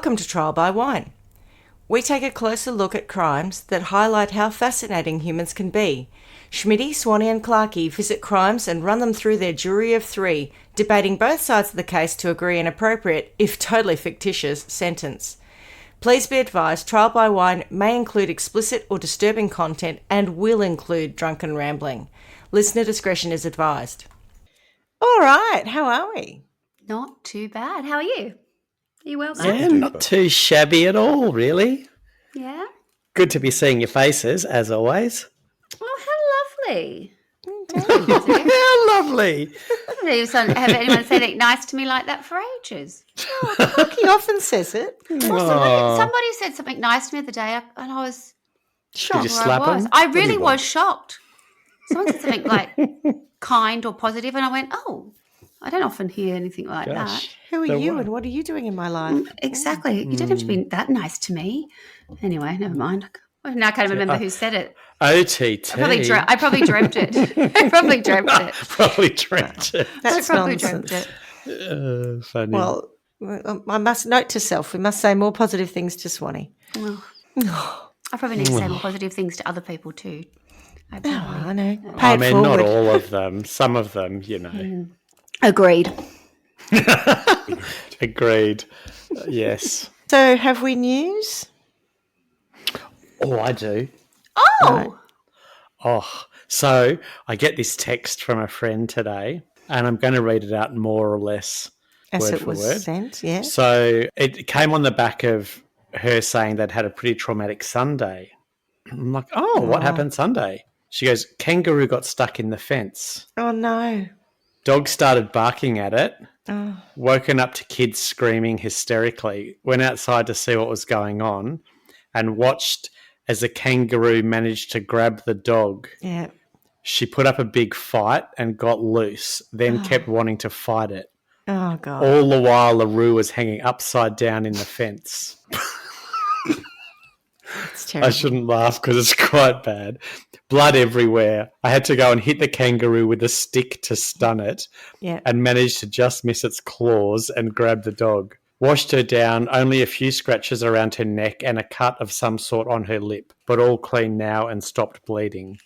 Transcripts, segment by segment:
Welcome to Trial by Wine. We take a closer look at crimes that highlight how fascinating humans can be. Schmitty, Swanny and Clarkey visit crimes and run them through their jury of three, debating both sides of the case to agree an appropriate, if totally fictitious, sentence. Please be advised, Trial by Wine may include explicit or disturbing content and will include drunken rambling. Listener discretion is advised. All right, how are we? Not too bad. How are you? Are you well, Matt? Yeah, not too shabby at all, really. Yeah? Good to be seeing your faces, as always. Oh, how lovely. How lovely. Have anyone said it nice to me like that for ages? Clarkey often says it. Somebody said something nice to me the other day and I was shocked. Did you slap him? I really was shocked. Someone said something like kind or positive and I went, oh, I don't often hear anything like that. Who are you and what are you doing in my life? Exactly. You don't have to be that nice to me. Anyway, never mind. Now I can't remember who said it. OTT. I probably dreamt it. I probably dreamt it. Probably dreamt it. That's I probably nonsense. dreamt it. Funny. Well, I must note to self, we must say more positive things to Swanny. Oh. I probably need to say more positive things to other people too. I know. I mean, not all of them. Some of them, you know. Agreed. Agreed. Yes. So have we news? Oh, I do. Oh. Right. Oh, so I get this text from a friend today, and I'm going to read it out more or less As word it for was word. sent, yeah. So it came on the back of her saying they'd had a pretty traumatic Sunday. I'm like, oh, what happened Sunday? She goes, kangaroo got stuck in the fence. Oh, no. Dog started barking at it. Oh. Woken up to kids screaming hysterically. Went outside to see what was going on and watched as a kangaroo managed to grab the dog. Yeah. She put up a big fight and got loose, then kept wanting to fight it. Oh, God. All the while, LaRue was hanging upside down in the fence. It's terrible. I shouldn't laugh because it's quite bad. Blood everywhere. I had to go and hit the kangaroo with a stick to stun it and managed to just miss its claws and grab the dog. Washed her down, only a few scratches around her neck and a cut of some sort on her lip, but all clean now and stopped bleeding.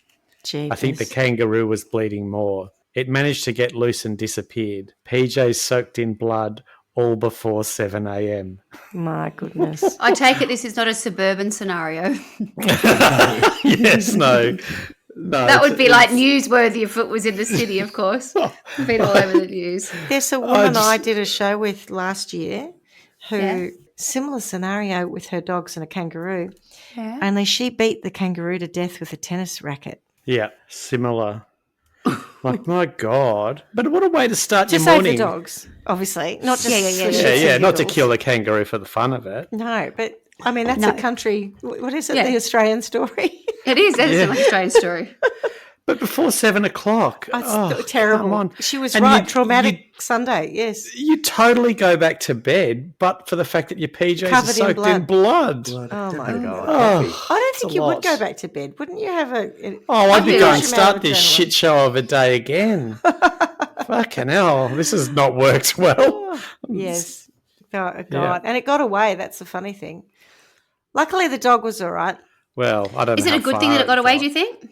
Jeepers. I think the kangaroo was bleeding more. It managed to get loose and disappeared. PJs soaked in blood, all before 7 a.m. My goodness. I take it this is not a suburban scenario. Yes, no. That would be like newsworthy if it was in the city, of course. Been all over the news. There's a woman I did a show with last year who, similar scenario with her dogs and a kangaroo, only she beat the kangaroo to death with a tennis racket. Yeah, similar. Like, my God. But what a way to start To your save morning. the dogs, obviously. Not just Not to kill a kangaroo for the fun of it. No, but I mean, that's a country, what is it, the Australian story? It is. That is an Australian story. But before 7 o'clock. It's terrible. Come on. She was And right. Traumatic Sunday, yes. You totally go back to bed, but for the fact that your PJs Covered are soaked in blood. Oh, my God. Oh, I don't think a you would lot. go back to bed. Wouldn't you have a... I'd be going to start this adrenaline. shit show of a day again. Fucking hell. This has not worked well. Yes. God. And it got away. That's the funny thing. Luckily, the dog was all right. Well, I don't know. Is it a good thing that it got away, do you think?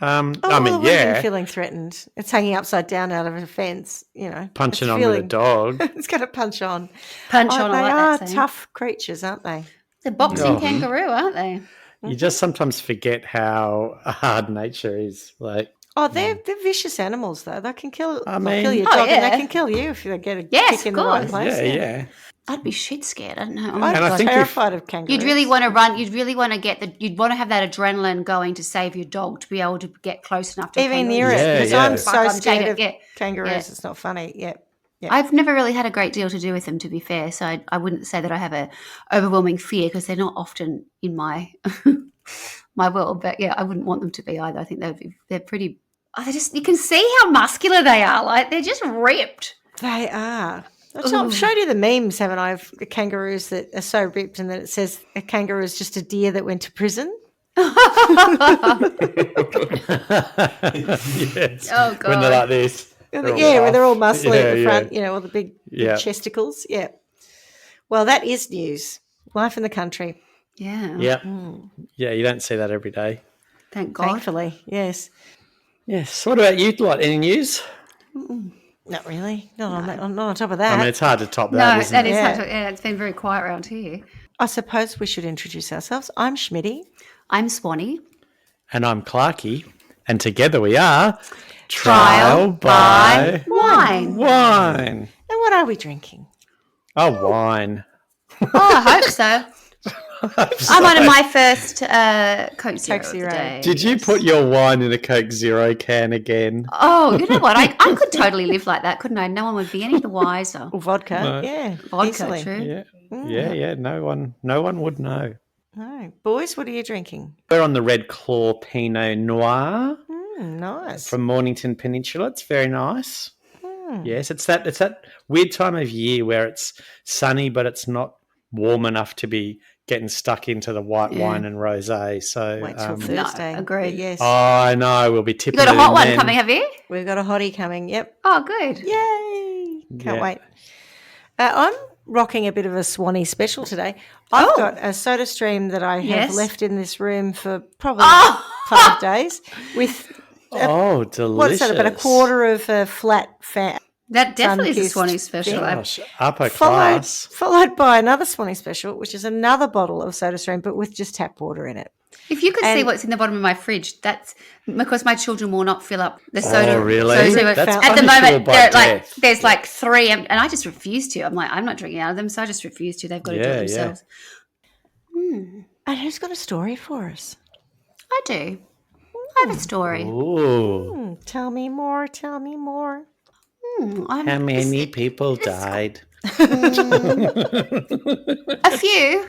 I mean, It wasn't yeah. feeling threatened. It's hanging upside down out of a fence, you know. Punching It's on with a dog. It's going to punch on. Punch on, They I like are that saying. tough creatures, aren't they? They're boxing kangaroo, aren't they? You just sometimes forget how hard nature is. Like, Oh, they're vicious animals, though. They can kill, I they'll mean- kill your Oh, dog and yeah. they can kill you if they get a Yes, kick in of the right course. place. yeah. I'd be shit scared. I don't know. I'm And I think terrified of kangaroos. You'd really want to run. You'd really want to you'd want to have that adrenaline going to save your dog to be able to get close enough to a even kangaroo. near it Yeah, because yeah. I'm Fuck, so I'm scared taking of it, yeah. kangaroos. Yeah. It's not funny. Yeah. I've never really had a great deal to do with them, to be fair. So I wouldn't say that I have a overwhelming fear because they're not often in my my world. But yeah, I wouldn't want them to be either. I think they're pretty. Oh, they just you can see how muscular they are. Like they're just ripped. They are. I've showed you the memes, haven't I, of the kangaroos that are so ripped and that it says a kangaroo is just a deer that went to prison. Yes. Oh, God. When they're like this. Where they're all muscly at the Yeah, front, you know, all the big Yeah. chesticles. Yeah. Well, that is news. Life in the country, Yeah. Yeah. Yeah, you don't see that every day. Thank God. thankfully. Yes. Yes. What about you, Lot? Any news? Not really. Not on top of that. I mean, it's hard to top No, that, isn't that it? is Yeah. hard to, yeah, it's been very quiet around here. I suppose we should introduce ourselves. I'm Schmitty. I'm Swanny. And I'm Clarky. And together we are Trial by Wine. Wine. And what are we drinking? Oh, wine. Oh, I hope so. I'm on my first Coke Zero, Coke of the Zero. day. Did you put your wine in a Coke Zero can again? Oh, you know what? I could totally live like that, couldn't I? No one would be any the wiser. Or vodka. No. Yeah. Vodka, easily. true. Yeah. No one would know. No. Boys, what are you drinking? We're on the Red Claw Pinot Noir Nice. from Mornington Peninsula. It's very nice. Yes, it's that weird time of year where it's sunny, but it's not warm enough to be getting stuck into the white wine and rosé. So Wait till Thursday. No, agreed. But yes. oh, I know we'll be tipping. You got a it hot in one then. coming, have you? We've got a hottie coming. Yep. Oh, good. Yay. Can't Yeah. wait. I'm rocking a bit of a Swanny special today. I've got a soda stream that I have Yes. left in this room for probably 5 days with, Oh, delicious! what is that, about a quarter of a flat fat. That definitely is a Sun-kissed Swanee special. Gosh, upper class. Followed by another Swanny special, which is another bottle of soda stream, but with just tap water in it. If you could see And- what's in the bottom of my fridge, that's because my children will not fill up the soda. Oh, really? soda- That's at the punishable moment, by they're like, death. there's like 3, and I just refuse to. I'm like, I'm not drinking out of them, so I just refuse to. They've got to do Yeah, it yeah. themselves. And who's got a story for us? I do. I have a story. Ooh, Tell me more. Tell me more. how many people died? A few.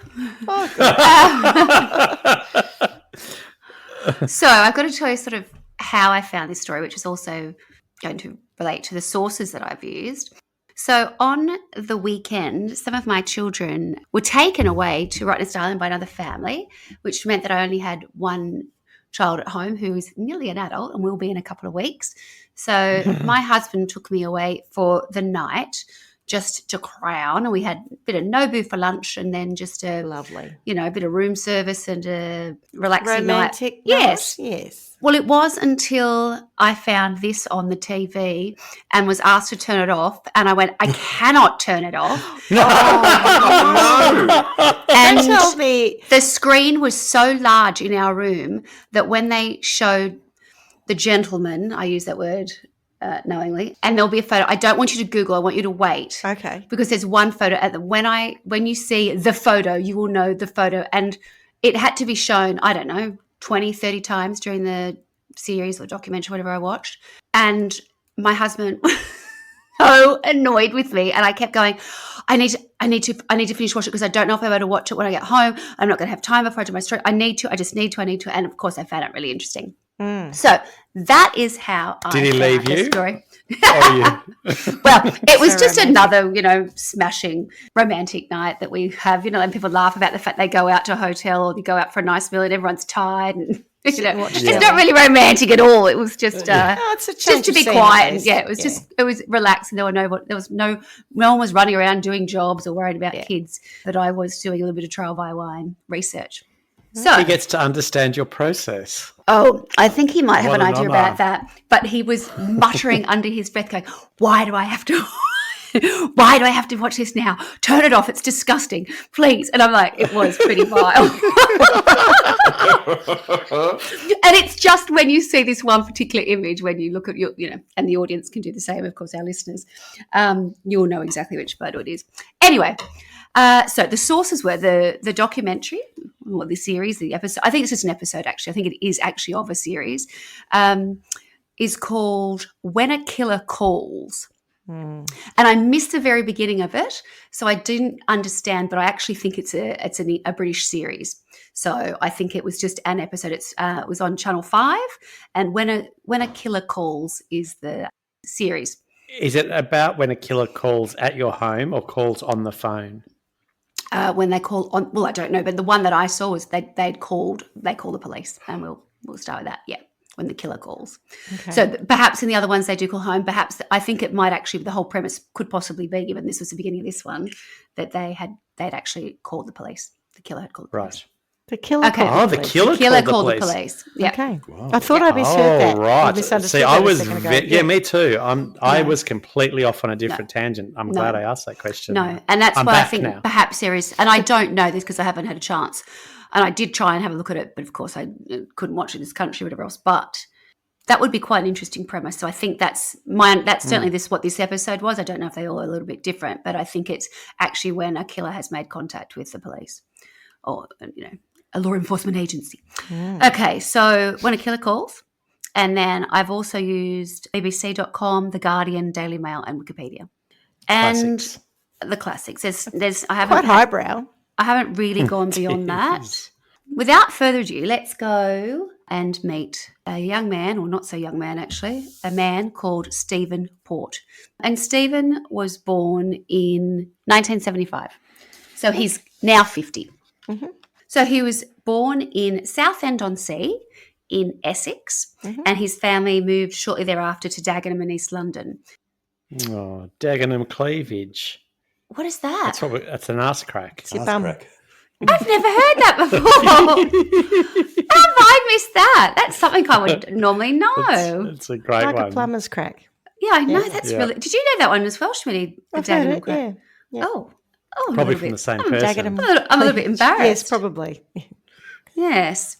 So I've got to tell you sort of how I found this story, which is also going to relate to the sources that I've used. So on the weekend, some of my children were taken away to Rottnest Island by another family, which meant that I only had one child at home who is nearly an adult and will be in a couple of weeks. So my husband took me away for the night just to Crown, and we had a bit of Nobu for lunch and then just a Lovely. a bit of room service and a relaxing Romantic. night. Yes. night? Yes. Well, it was until I found this on the TV and was asked to turn it off, and I went, I cannot turn it off. And Don't tell me. the screen was so large in our room that when they showed the gentleman, I use that word knowingly, and there'll be a photo. I don't want you to Google. I want you to wait. Okay. Because there's one photo when you see the photo, you will know the photo. And it had to be shown, I don't know, 20, 30 times during the series or documentary, whatever I watched. And my husband was so annoyed with me. And I kept going, I need to finish watching it because I don't know if I'm able to watch it when I get home. I'm not going to have time before I do my story. I need to. And of course I found it really interesting. So that is how Did I he found leave this you? story. Oh, yeah. Well, it was So just romantic. another, smashing romantic night that we have, and people laugh about the fact they go out to a hotel or they go out for a nice meal and everyone's tired and, watch it's telly. not really romantic at all. It was just, it's a just change to of be scene, quiet. at And, it was least. it was relaxing. No one was running around doing jobs or worried about kids, but I was doing a little bit of trial by wine research. So He gets to understand your process. Oh, I think he might have What an an idea honour. about that. But he was muttering under his breath, going, why do I have to watch this now? Turn it off. It's disgusting. Please. And I'm like, it was pretty vile. And it's just when you see this one particular image, when you look at your, and the audience can do the same, of course, our listeners, you'll know exactly which photo it is. Anyway, so the sources were the documentary, or the series, the episode. I think it's just an episode, actually. I think it is actually of a series. Is called When a Killer Calls. And I missed the very beginning of it, so I didn't understand. But I actually think it's a British series. So I think it was just an episode. It was on Channel 5, and When a Killer Calls is the series. Is it about when a killer calls at your home or calls on the phone? When they call on, well, I don't know, but the one that I saw was they call the police, and we'll start with that. Yeah, when the killer calls. Okay. So perhaps in the other ones they do call home. Perhaps I think it might actually, the whole premise could possibly be, given this was the beginning of this one, that they had they'd actually called the police. The killer had called the police. Right. The killer Okay. called the The police. killer Called called the police. Yeah. Okay. Wow. I thought I misheard that. right. I misunderstood See, I that was a second ago. yeah, me too. I No. was completely off on a different tangent. I'm glad I asked that question. No, and that's I'm why I back think now. perhaps there is, and I don't know this because I haven't had a chance, and I did try and have a look at it, but of course I couldn't watch it in this country or whatever else. But that would be quite an interesting premise. So I think that's certainly what this episode was. I don't know if they all are a little bit different, but I think it's actually when a killer has made contact with the police or a law enforcement agency. Okay, so when a killer calls, and then I've also used BBC.com, The Guardian, Daily Mail, and Wikipedia. And Classics. the classics. There's I haven't Quite highbrow. I haven't really gone beyond that. Without further ado, let's go and meet a young man, or not so young man actually, a man called Stephen Port. And Stephen was born in 1975. So he's now 50. Mm-hmm. So he was born in Southend-on-Sea in Essex, and his family moved shortly thereafter to Dagenham in East London. Oh, Dagenham cleavage. What is that? That's an ass crack. It's your Ass bum. crack. I've never heard that before. How have I missed that? That's something I would normally know. It's a great Like one. a plumber's crack. Yeah, I know. That's Yeah. really. Did you know that one as well, Schmitty? The I've heard Dagenham it, crack? yeah. Oh, I'm a Probably little from bit- the same I'm person. Dagenham. I'm a little bit embarrassed. Yes, probably. Yes.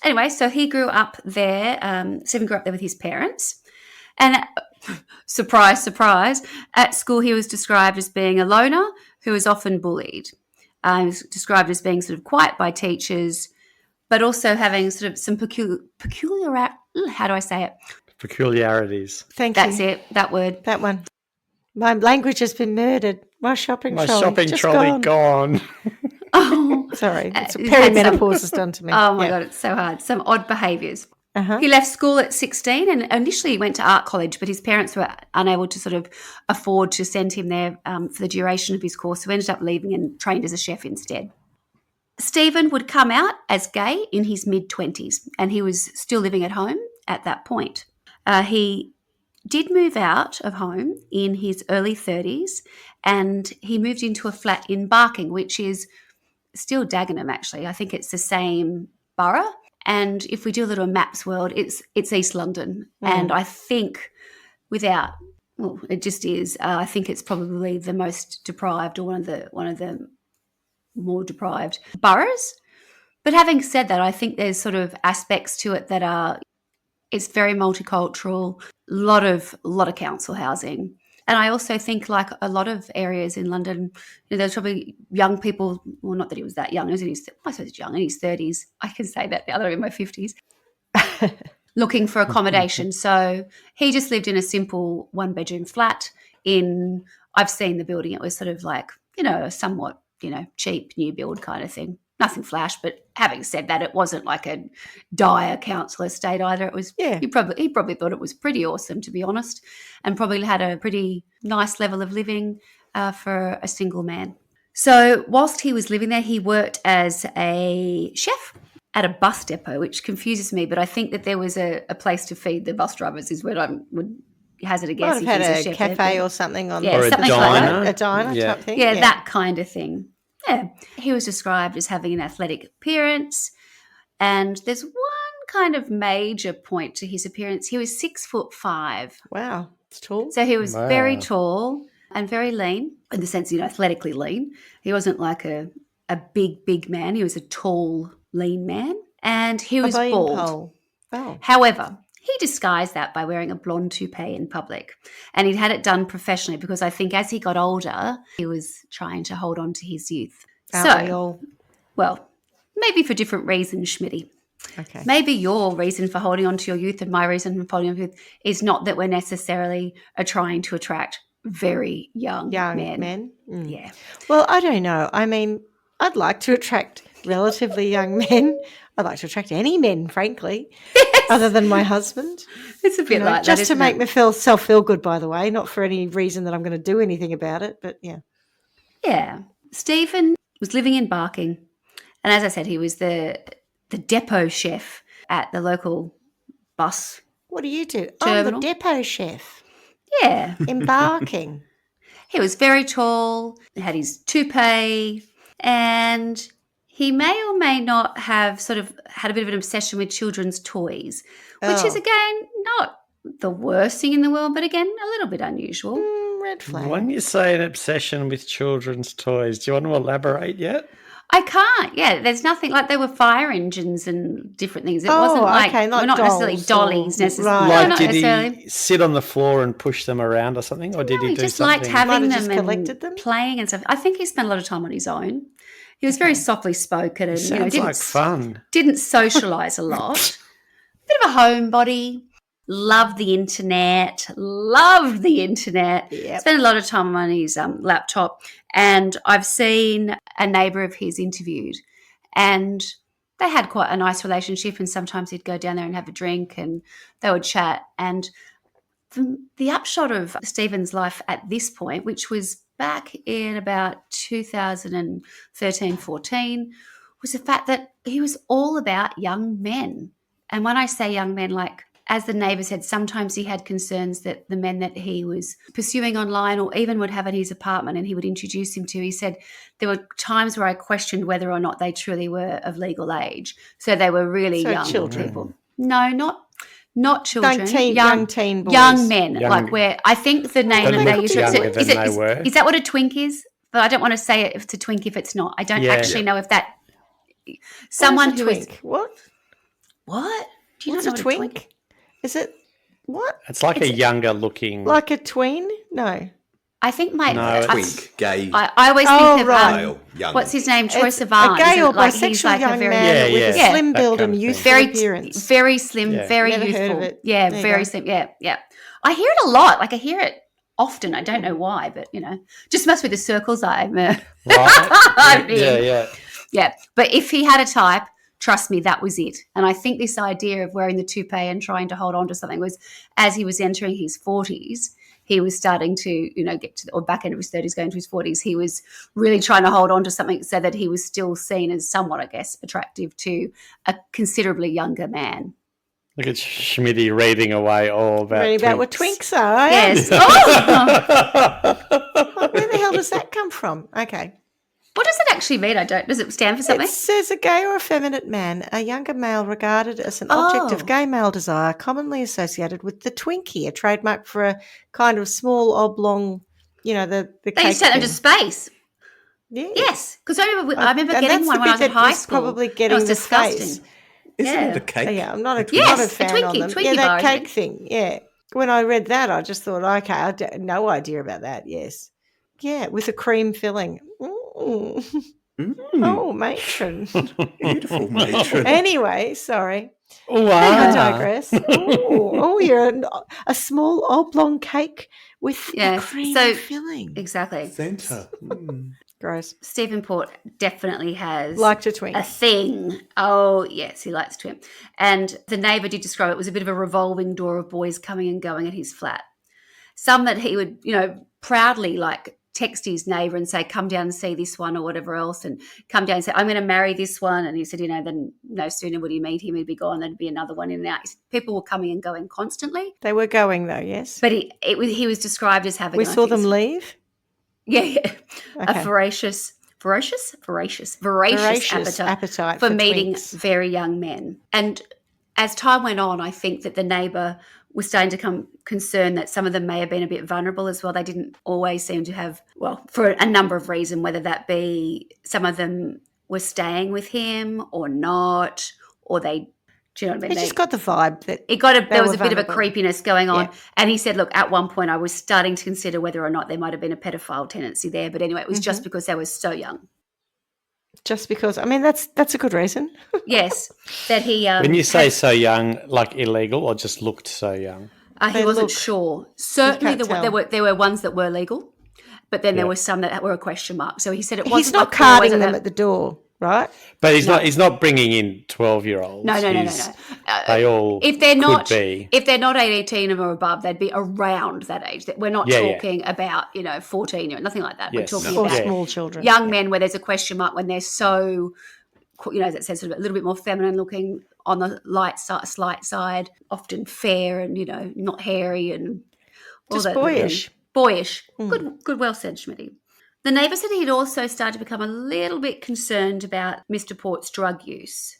Anyway, so he grew up there. Stephen grew up there with his parents. And surprise, surprise, at school he was described as being a loner who was often bullied. He was described as being sort of quiet by teachers, but also having sort of some peculiar, how do I say it? Peculiarities. Thank That's you. it, that word. That one. My language has been murdered. My shopping My trolley. shopping just trolley gone. Oh, Sorry. It's It had some- perimenopause has done to me. Oh my Yeah. God, it's so hard. Some odd behaviours. Uh-huh. He left school at 16 and initially he went to art college, but his parents were unable to sort of afford to send him there for the duration of his course, so ended up leaving and trained as a chef instead. Stephen would come out as gay in his mid-20s, and he was still living at home at that point. He did move out of home in his early 30s, and he moved into a flat in Barking, which is still Dagenham, actually. I think it's the same borough. And if we do a little maps world, it's East London. And I think it just is. I think it's probably the most deprived, or one of the more deprived boroughs. But having said that, I think there's sort of aspects to it that it's very multicultural, lot of council housing. And I also think, like a lot of areas in London, there's probably young people, well, not that he was that young, I suppose he's young, in his 30s. I can say that now that I'm in my 50s, looking for accommodation. So he just lived in a simple one-bedroom flat I've seen the building, it was sort of like, a somewhat, cheap new build kind of thing. Nothing flash, but having said that, it wasn't like a dire council estate either. It was, he probably thought it was pretty awesome, to be honest, and probably had a pretty nice level of living for a single man. So whilst he was living there, he worked as a chef at a bus depot, which confuses me, but I think that there was a place to feed the bus drivers is what I would hazard a guess. Might have if he was had a chef cafe there. or something on Yeah, Or a something like diner. that. A diner Yeah. type thing. Yeah, that kind of thing. Yeah. He was described as having an athletic appearance. And there's one kind of major point to his appearance. He was 6'5". Wow. It's tall. So he was very Wow. tall and very lean, in the sense, athletically lean. He wasn't like a big man. He was a tall, lean man. And he was a bean bald. pole. Oh. However, he disguised that by wearing a blonde toupee in public. And he'd had it done professionally because I think as he got older, he was trying to hold on to his youth. Aren't we all? Well, maybe for different reasons, Schmitty. Okay. Maybe your reason for holding on to your youth and my reason for holding on to youth is not that we're necessarily trying to attract very young men. Mm. Yeah. Well, I don't know. I mean, I'd like to attract relatively young men. I'd like to attract any men, frankly, other than my husband. It's a bit like that, just to isn't make it? myself feel good, by the way, not for any reason that I'm going to do anything about it, but yeah. Yeah. Stephen was living in Barking. And as I said, he was the depot chef at the local bus. What do you do? Terminal. I'm the depot chef. Yeah. Embarking. He was very tall, had his toupee, and he may or may not have sort of had a bit of an obsession with children's toys, which is, again, not the worst thing in the world, but again, a little bit unusual. Red flag. When you say an obsession with children's toys, do you want to elaborate yet? I can't. Yeah, there's nothing like there were fire engines and different things. It wasn't like, okay, we're not necessarily dollies necessarily. Right. No, not Did necessarily. he sit on the floor and push them around or something, or did he He do just something? liked having Might have them just and collected them? playing and stuff. I think he spent a lot of time on his own. He was very softly spoken and Sounds like fun. didn't socialise a lot. Bit of a homebody. Loved the internet. Yep. Spent a lot of time on his laptop. And I've seen a neighbour of his interviewed, and they had quite a nice relationship, and sometimes he'd go down there and have a drink and they would chat. And the upshot of Stephen's life at this point, which was back in about 2013-14, was the fact that he was all about young men. And when I say young men, like, as the neighbour said, sometimes he had concerns that the men that he was pursuing online or even would have in his apartment and he would introduce him to, he said, there were times where I questioned whether or not they truly were of legal age. So they were really young children. people. No, not children. Young teen boys. Young men. Young- like where I think the name They that they look use younger than they were. is that what a twink is? But I don't want to say it if it's a twink if it's not. I don't actually know if that someone What is a who is twink? What? what? Do you What's not a know twink? what a twink? Is it what? It's like a younger looking. Like a tween? No. I think my No, Twink, gay, I always think of right. male, young. what's his name, Troy It's Sivan. a gay or Like he's bisexual like young a very man with a Yeah, slim that build kind and of thing. youthful very appearance. very slim, Yeah. very Never heard youthful. of it. Yeah, There you very go. slim. Yeah. I hear it a lot. Like I hear it often. I don't know why, but just must be the circles I'm. Right? I'm in. yeah. Yeah, but if he had a type, trust me, that was it. And I think this idea of wearing the toupee and trying to hold on to something was, as he was entering his 40s, he was starting to, get to or back end of his 30s, going to his 40s. He was really trying to hold on to something so that he was still seen as somewhat, I guess, attractive to a considerably younger man. Look at Schmitty reading away all about Reading about what twinks are. eh? Yes. Oh! Like, where the hell does that come from? Okay. What does it actually mean? Does it stand for something? It says a gay or effeminate man, a younger male regarded as an object of gay male desire, commonly associated with the Twinkie, a trademark for a kind of small oblong, the They cake used to take them thing. to space. Yeah. Yes, because I remember And getting that's one the when I was bit in high was school. probably It getting was the disgusting. face. Isn't Yeah. it a cake? Yeah, I'm not a Yes, fan a on them. Twinkie Yeah, that bar, isn't cake it? thing. Yeah. When I read that, I just thought, okay, I had no idea about that. Yes. Yeah, with a cream filling. Oh, matron. Beautiful matron. Anyway, sorry. I Wow. digress. You're a small oblong cake with Yeah, a cream so- filling. Exactly. Centre. Gross. Stephen Port definitely has Like to twink. a thing. Oh, yes, he likes to. And the neighbour did describe it was a bit of a revolving door of boys coming and going at his flat. Some that he would, proudly text his neighbour and say, come down and see this one or whatever else, and come down and say, I'm going to marry this one. And he said, then no sooner would he meet him, he'd be gone, there'd be another one in and out. People were coming and going constantly. They were going though, yes. But he was described as having We saw them leave. Yeah. Okay. A voracious Voracious appetite for for meeting twinks. very young men. And as time went on, I think that the neighbour was starting to become concerned that some of them may have been a bit vulnerable as well. They didn't always seem to have, for a number of reasons, whether that be some of them were staying with him or not, or they, do you know what I mean? It just got the vibe that There was were a bit of a vulnerable. creepiness going on. Yeah. And he said, look, at one point I was starting to consider whether or not there might have been a pedophile tendency there. But anyway, it was just because they were so young. just because, that's a good reason. Yes, that he. When you say so young, like illegal, or just looked so young? he They wasn't look- sure. Certainly, can't tell. there were ones that were legal, but then there Yeah. were some that were a question mark. So he said it wasn't. He's not like always carding them that- at the door, right? But he's not bringing in 12-year-olds. No. They all If they're not, could be. if they're not 18 or above, they'd be around that age. We're not Yeah, yeah. talking about 14 or nothing like that. Yes. We're talking No. Or about small children. young men where there's a question mark when they're so, as it says, sort of a little bit more feminine looking, on the slight side, often fair and not hairy and all Just that. boyish. Boyish. Good, well said, Schmitty. The neighbour said he'd also started to become a little bit concerned about Mr. Port's drug use.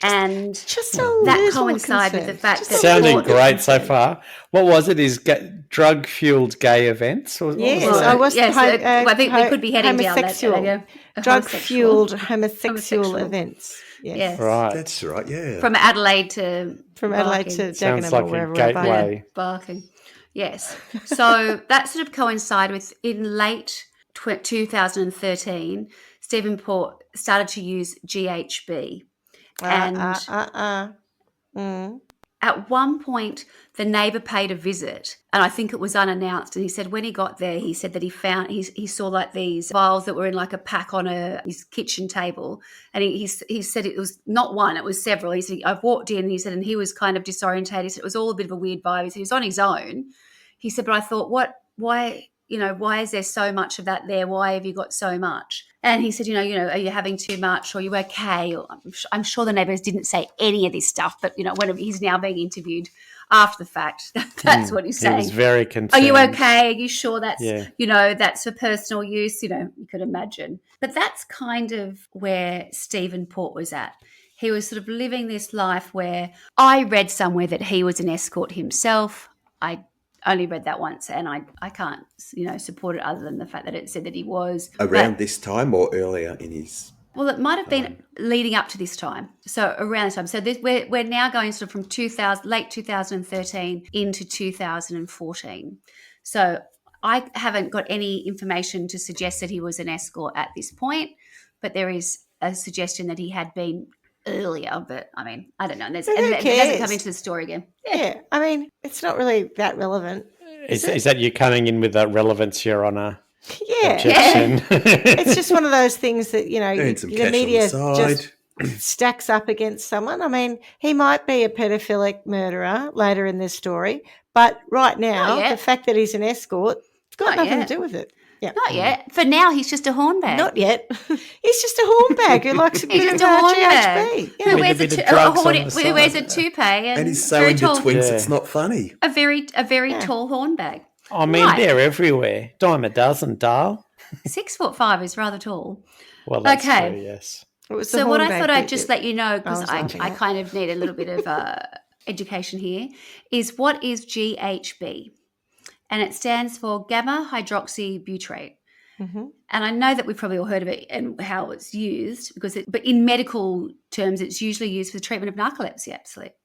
And just that coincided with the fact that sounding great so far. What was it? Is drug-fueled gay events? Or yes, well, I was. I think we could be heading down that. Drug-fueled homosexual events. Yes. Right. That's right, yeah. From Adelaide to Sounds like or a gateway. Barking. Yes. So that sort of coincided with in late 2013, Stephen Port started to use GHB. And at one point, the neighbour paid a visit, and I think it was unannounced. And he said when he got there, he said that he saw like these vials that were in like a pack on his kitchen table, and he said it was not one, it was several. He said I've walked in, he said, and he was kind of disorientated. He said it was all a bit of a weird vibe. He said he was on his own. He said, but I thought, why is there so much of that there? Why have you got so much? And he said, are you having too much? Or are you okay? Or I'm sure the neighbours didn't say any of this stuff, but, when he's now being interviewed after the fact, that's what he's saying. He was very concerned. Are you okay? Are you sure that's, that's for personal use? You could imagine. But that's kind of where Stephen Port was at. He was sort of living this life where I read somewhere that he was an escort himself. I only read that once, and I can't, support it other than the fact that it said that he was. Around this time or earlier in his... Well, it might have been leading up to this time. So around this time. So we're now going sort of from late 2013 into 2014. So I haven't got any information to suggest that he was an escort at this point, but there is a suggestion that he had been earlier, but I mean, I don't know. And it doesn't come into the story again. Yeah, I mean, it's not really that relevant. Is that you coming in with that relevance, Your Honour? Yeah. It's just one of those things that, the media just stacks up against someone. I mean, he might be a pedophilic murderer later in this story, but right now, the fact that he's an escort, it's got nothing to do with it. Yeah. Not yet. For now, he's just a hornbag. Not yet. He's just a hornbag who likes a bit of GHB. Yeah. Who wears a toupee and he's so into twins, it's not funny. A very tall hornbag. I mean, they're everywhere. Dime a dozen, Dale. 6'5" is rather tall. Well, that's true, yes. So what I thought I'd just let you know, because I kind of need a little bit of education here, is what is GHB? And it stands for gamma hydroxybutyrate. Mm-hmm. And I know that we've probably all heard of it and how it's used, but in medical terms, it's usually used for the treatment of narcolepsy,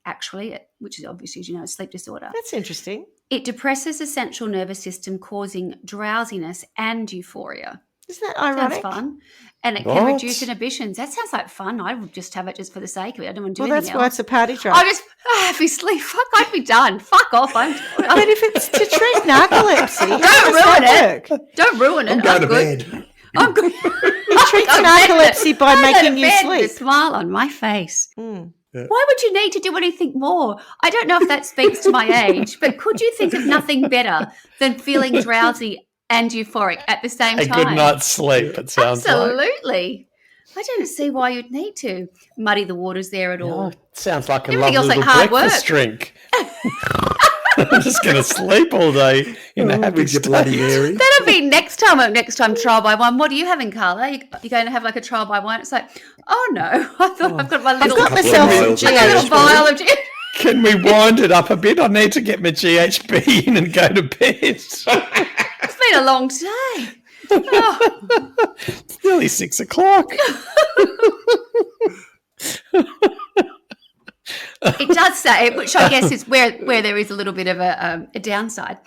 actually, which is obviously, as you know, a sleep disorder. That's interesting. It depresses the central nervous system, causing drowsiness and euphoria. Isn't that ironic? Sounds fun. And it can reduce inhibitions. That sounds like fun. I would just have it just for the sake of it. I don't want to do anything else. Well, that's why it's a party drug. I'd be sleep. Fuck, I'd be done. Fuck off. But if it's to treat narcolepsy, don't ruin it. Don't ruin it. I'm going to bed. I'm good. It treats narcolepsy by making you sleep. With a smile on my face. Mm. Yeah. Why would you need to do anything more? I don't know if that speaks to my age, but could you think of nothing better than feeling drowsy and euphoric at the same time? A good night's sleep, it sounds Absolutely. I don't see why you'd need to muddy the waters there at all. It sounds like a Everything lovely else little like hard breakfast drink. I'm just going to sleep all day in a happy with your Bloody Mary. That'll be next time trial by one. What are you having, Carla? You're going to have like a trial by one? It's like, oh no, I thought I've got my little, I've got myself some little vial of Can we wind it up a bit? I need to get my GHB in and go to bed. It's been a long day. Oh. It's nearly 6 o'clock. It does say, which I guess is where there is a little bit of a downside.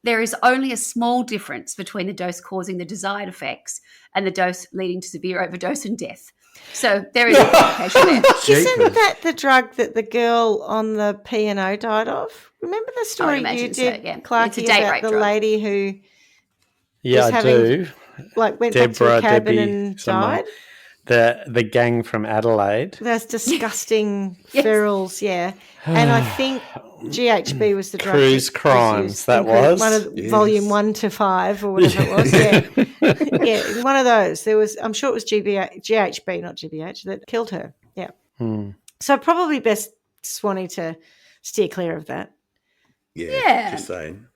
There is only a small difference between the dose causing the desired effects and the dose leading to severe overdose and death. So there is a complication there. Isn't that the drug that the girl on the P&O died of? Remember the story you did, Clarky, it's a date about rape the drug. lady who I do. Went back Deborah, to a cabin Debbie, and died? The gang from Adelaide. Those disgusting ferals, yeah. And I think GHB was the drug. Cruise Crimes, that was. One of volume 1 to 5 or whatever it was, yeah. Yeah, one of those. I'm sure it was GHB, not GBH, that killed her, yeah. So probably best, Swanny, to steer clear of that. Yeah. Just saying.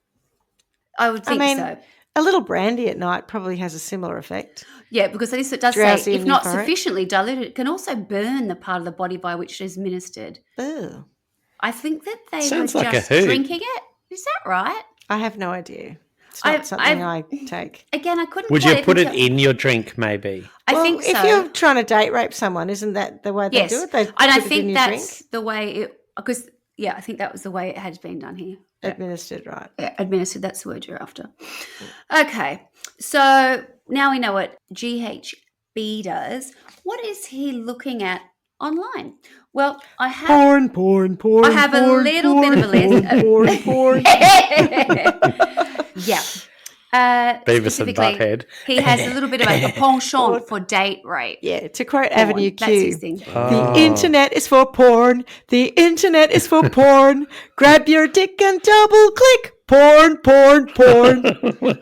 I would think so. A little brandy at night probably has a similar effect. Yeah, because at least it does Drowsy say, if and not euphoric. sufficiently diluted, it can also burn the part of the body by which it is administered. Ugh. I think that they Sounds were like a just hoot. drinking it. Is that right? I have no idea. It's not something I take. Again, I couldn't Would quite you put even it tell- in your drink, maybe? I think so. If you're trying to date rape someone, isn't that the way yes. they do it? They and I put it in think your that's drink, the way it, because, yeah, I think that was the way it had been done here. administered, right? Yeah, administered, that's the word you're after. Okay, so now we know what GHB does. What is he looking at online? Well, I have Porn. I have a little bit of a list. Porn. Yeah. Beavis and Specifically, Butthead. he has a little bit of a penchant for date rape. Yeah, to quote Porn. Avenue That's his Q, thing. the internet is for porn. The internet is for porn. Grab your dick and double click. Porn.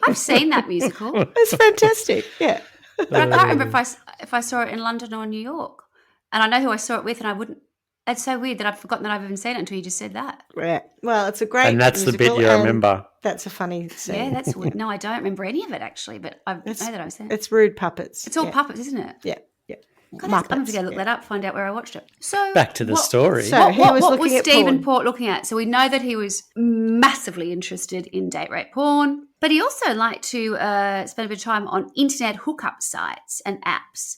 I've seen that musical, but It's fantastic. Yeah. I can't remember if I saw it in London or New York. And I know who I saw it with, and I wouldn't. It's so weird that I've forgotten that I've even seen it until you just said that. Right. Well, it's a great And that's the bit musical, you and remember. That's a funny scene. Yeah, that's weird. No, I don't remember any of it actually, but I know that I've seen it. It's rude puppets. It's all yeah. puppets, isn't it? Yeah. God, I'm going to go look yeah. that up, find out where I watched it. So Back to the story. So he was what looking was at Stephen porn. Port looking at? So we know that he was massively interested in date rape porn, but he also liked to spend a bit of time on internet hookup sites and apps.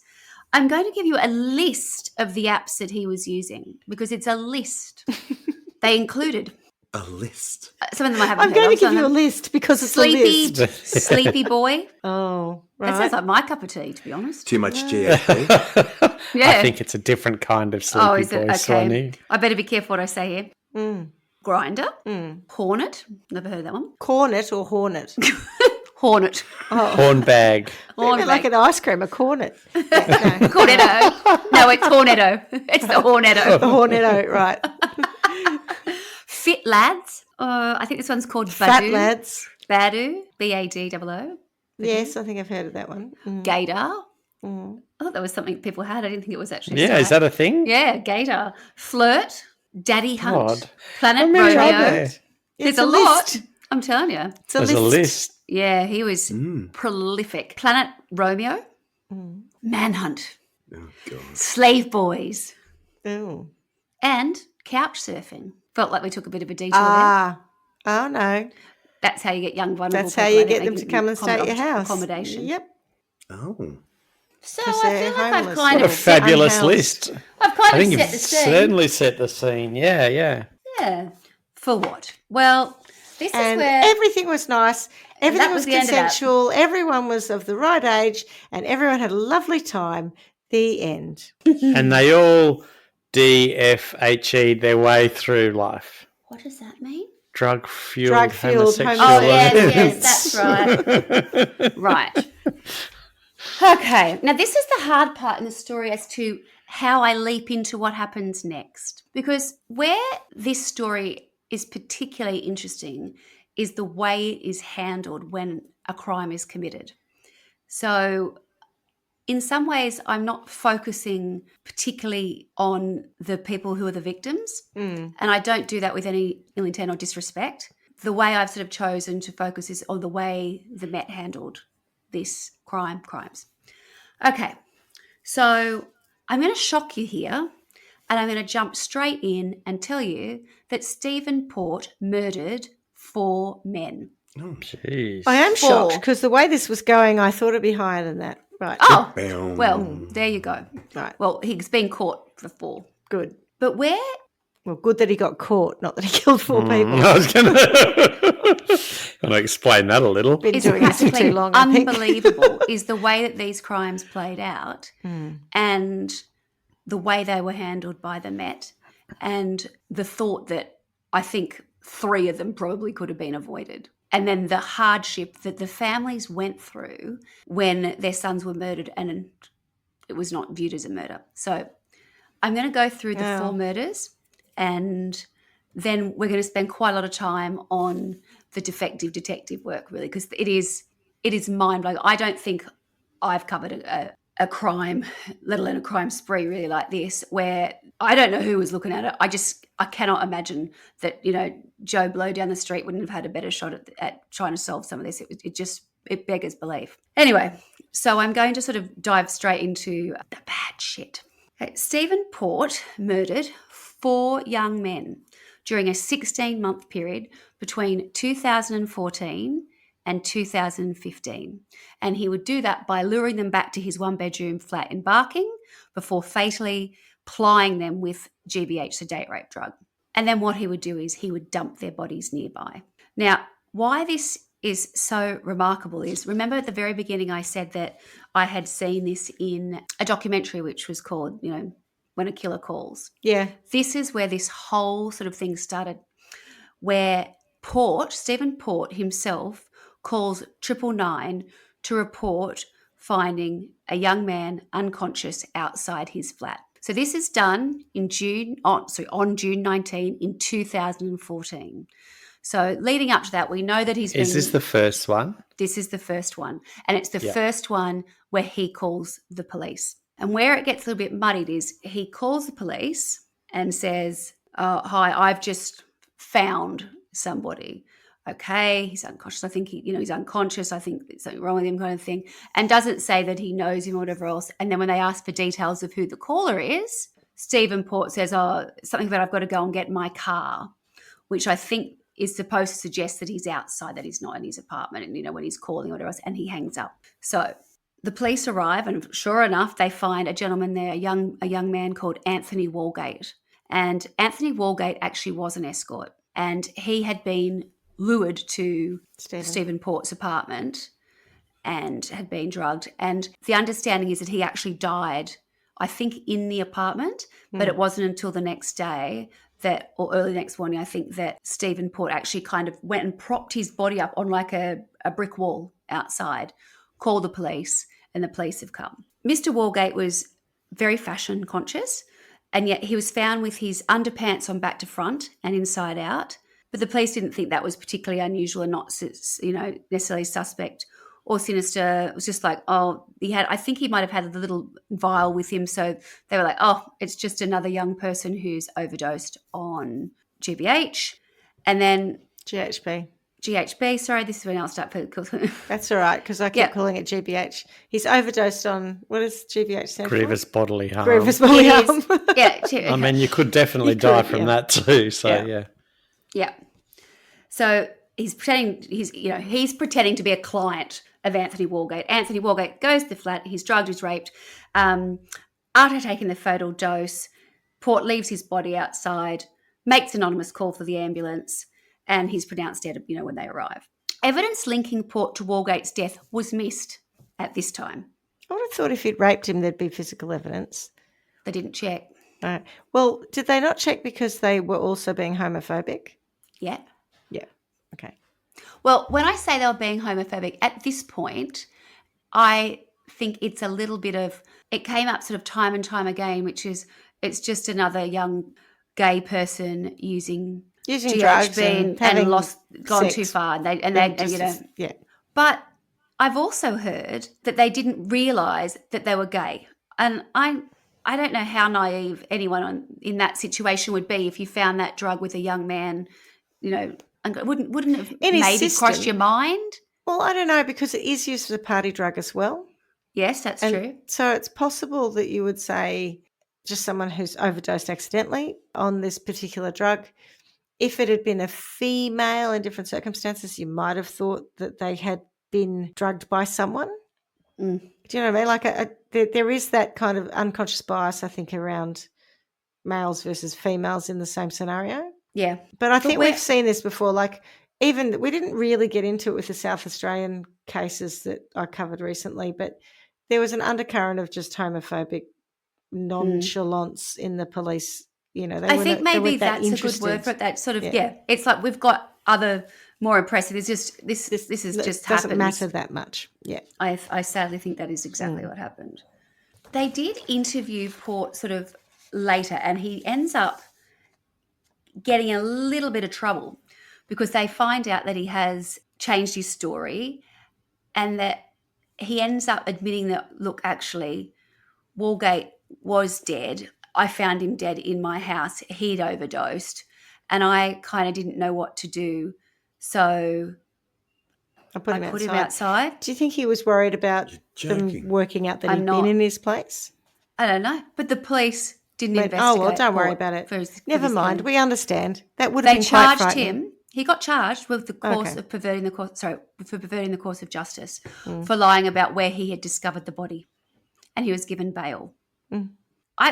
I'm going to give you a list of the apps that he was using because it's a list. They included A list. some of them I haven't I'm heard going of. to give you a list because it's a Sleepy, list. Sleepy Boy. Oh, right. That sounds like my cup of tea, to be honest. Too much GHB. Yeah. I think it's a different kind of sleepy is it? boy, Okay. Swanny. I better be careful what I say here. Mm. Grinder, Hornet. Never heard of that one. Cornet or hornet? Hornet. Horn bag. Maybe like an ice cream, a cornet. Yeah, no. Cornetto. No, it's Hornetto. It's the Hornetto. The hornetto, right. Fit Lads. I think this one's called Fat Badoo. lads. Badoo. BADOO. Yes, I think I've heard of that one. Mm. Gator. Mm. I thought that was something people had. I didn't think it was actually. Yeah, is that a thing? Yeah, Gator. Flirt. Daddy Hunt. Odd. Planet many are Romeo. there? There's It's a a lot. list. I'm telling you. It's a There's list. a list. Yeah, he was prolific. Planet Romeo. Manhunt. Oh, God. Slave Boys. Oh. And couch surfing. Felt like we took a bit of a detour there. Ah. Oh, no. That's how you get young vulnerable That's how people. you I think get they them to give come you and stay at your house. Accommodation. Yep. Oh. So 'Cause I they're feel like I've homeless. kind What a of set, fabulous unhoused. list. I've kind I think of you've set the scene. certainly set the scene. Yeah. Yeah. For what? Well, this And is where everything was nice. Everything that was was the end of that. consensual. Everyone was of the right age, and everyone had a lovely time. The end. And they all DFHE'd their way through life. What does that mean? Drug-fueled Drug-fueled homosexual Oh yes, events. that's right. Right. Okay. Now this is the hard part in the story as to how I leap into what happens next. Because where this story is particularly interesting is the way it is handled when a crime is committed. So in some ways, I'm not focusing particularly on the people who are the victims. And I don't do that with any ill intent or disrespect. The way I've sort of chosen to focus is on the way the Met handled this crimes. Okay, so I'm going to shock you here, and I'm going to jump straight in and tell you that Stephen Port murdered 4 men. Jeez. I am 4. shocked because the way this was going, I thought it'd be higher than that. Right. Oh, Bam. well, there you go. Right. Well, he's been caught for 4. Good. But where Well, good that he got caught, not that he killed 4 people. I was going to explain that a little. Been is doing this for practically too long, I think. unbelievable is the way that these crimes played out and the way they were handled by the Met and the thought that I think 3 of them probably could have been avoided. And then the hardship that the families went through when their sons were murdered and it was not viewed as a murder. So I'm going to go through the 4 murders and then we're going to spend quite a lot of time on the defective detective work, really, because it is mind-blowing. I don't think I've covered a crime, let alone a crime spree really like this, where I don't know who was looking at it. I cannot imagine that, Joe Blow down the street wouldn't have had a better shot at trying to solve some of this. It beggars belief. Anyway, so I'm going to sort of dive straight into the bad shit. Okay, Stephen Port murdered 4 young men during a 16-month period between 2014 and 2015. And he would do that by luring them back to his 1-bedroom flat in Barking before fatally plying them with GBH, the date rape drug. And then what he would do is he would dump their bodies nearby. Now, why this is so remarkable is, remember at the very beginning I said that I had seen this in a documentary which was called, When a Killer Calls. Yeah. This is where this whole sort of thing started, where Stephen Port himself calls 999 to report finding a young man unconscious outside his flat. So this is done on June 19 in 2014. So leading up to that, we know that Is this the first one? This is the first one. And it's the first one where he calls the police. And where it gets a little bit muddied is he calls the police and says, hi, I've just found somebody. Okay, he's unconscious. I think he's unconscious. I think there's something wrong with him, kind of thing. And doesn't say that he knows him or whatever else. And then when they ask for details of who the caller is, Stephen Port says, something about I've got to go and get my car, which I think is supposed to suggest that he's outside, that he's not in his apartment, and when he's calling or whatever else, and he hangs up. So the police arrive, and sure enough, they find a gentleman there, a young man called Anthony Walgate. And Anthony Walgate actually was an escort, and he had been lured to Stephen Port's apartment and had been drugged. And the understanding is that he actually died, I think, in the apartment, but it wasn't until the next day or early next morning, I think, that Stephen Port actually kind of went and propped his body up on like a brick wall outside, called the police, and the police have come. Mr. Walgate was very fashion conscious, and yet he was found with his underpants on back to front and inside out. But the police didn't think that was particularly unusual and not, necessarily suspect or sinister. It was just like, I think he might have had a little vial with him. So they were like, it's just another young person who's overdosed on GBH. And then GHB, sorry, this is when I'll start. That's all right, because I keep calling it GBH. He's overdosed on, what does GBH stand Grievous for? bodily harm. Grievous bodily harm. Yeah. I mean, you could definitely die from that too. So, Yeah. So he's pretending to be a client of Anthony Walgate. Anthony Walgate goes to the flat. He's drugged, he's raped. After taking the fatal dose, Port leaves his body outside, makes an anonymous call for the ambulance, and he's pronounced dead, when they arrive. Evidence linking Port to Walgate's death was missed at this time. I would have thought if he'd raped him, there'd be physical evidence. They didn't check. All right. Well, did they not check because they were also being homophobic? Yeah. Yeah. Okay. Well, when I say they were being homophobic, at this point, I think it's a little bit of, it came up sort of time and time again, which is it's just another young gay person using drugs and gone too far. Yeah. But I've also heard that they didn't realise that they were gay. And I don't know how naive anyone in that situation would be if you found that drug with a young man, and wouldn't have maybe crossed your mind? Well, I don't know, because it is used as a party drug as well. Yes, that's true. So it's possible that you would say just someone who's overdosed accidentally on this particular drug. If it had been a female in different circumstances, you might have thought that they had been drugged by someone. Do you know what I mean? Like there is that kind of unconscious bias, I think, around males versus females in the same scenario. Yeah. But I think we've seen this before. Like, even we didn't really get into it with the South Australian cases that I covered recently, but there was an undercurrent of just homophobic nonchalance in the police. I think maybe that's a good word for it. That sort of, it's like we've got other more impressive. It's just this is just happened. Doesn't matter that much. Yeah, I sadly think that is exactly what happened. They did interview Port sort of later, and he ends up getting a little bit of trouble because they find out that he has changed his story, and that he ends up admitting that, look, actually, Walgate was dead. I found him dead in my house. He'd overdosed, and I kind of didn't know what to do. So I put him outside. Do you think he was worried about them working out that he'd been in his place? I don't know. But the police didn't investigate. Oh, well, don't worry about it. Never mind. We understand. That would have been quite frightening. They charged him. He got charged with the course of perverting the course of justice for lying about where he had discovered the body, and he was given bail.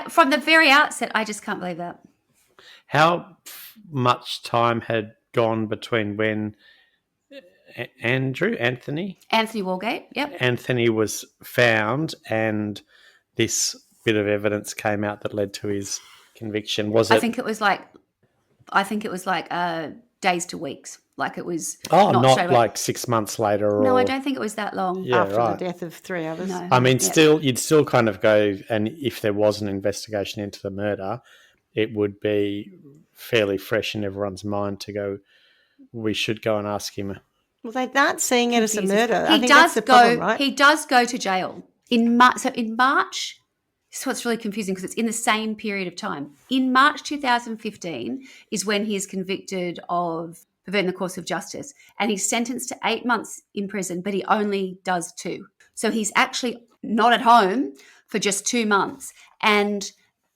From the very outset, I just can't believe that. How much time had gone between when Anthony Walgate, yep, Anthony was found and this bit of evidence came out that led to his conviction? I think it was like days to weeks. Like it was not like 6 months later. No, I don't think it was that long. After the death of 3 others. No. I mean, you'd still kind of go, and if there was an investigation into the murder, it would be fairly fresh in everyone's mind to go, we should go and ask him. Well, they're not seeing it as a murder. I think that's the problem, right? He does go to jail in March. So in March, this is what's really confusing because it's in the same period of time. In March 2015 is when he is convicted of perverting the course of justice, and he's sentenced to 8 months in prison, but he only does 2. So he's actually not at home for just 2 months. And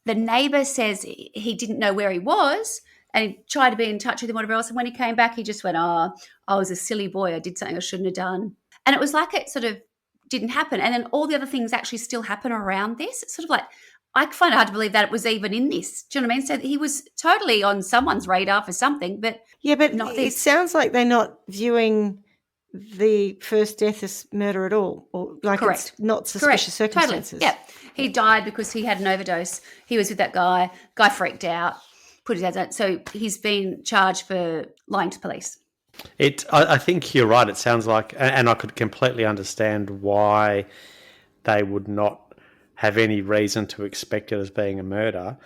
the neighbour says he didn't know where he was, and he tried to be in touch with him, whatever else. And when he came back, he just went, I was a silly boy. I did something I shouldn't have done. And it was like it sort of didn't happen. And then all the other things actually still happen around this. It's sort of like, I find it hard to believe that it was even in this. Do you know what I mean? So he was totally on someone's radar for something, but not this. It sounds like they're not viewing the first death as murder at all. Or like Correct. It's not suspicious circumstances. Totally. Yeah. He died because he had an overdose. He was with that guy. Guy freaked out. Put his hands out. So he's been charged for lying to police. I think you're right. It sounds like, and I could completely understand why they would not have any reason to expect it as being a murder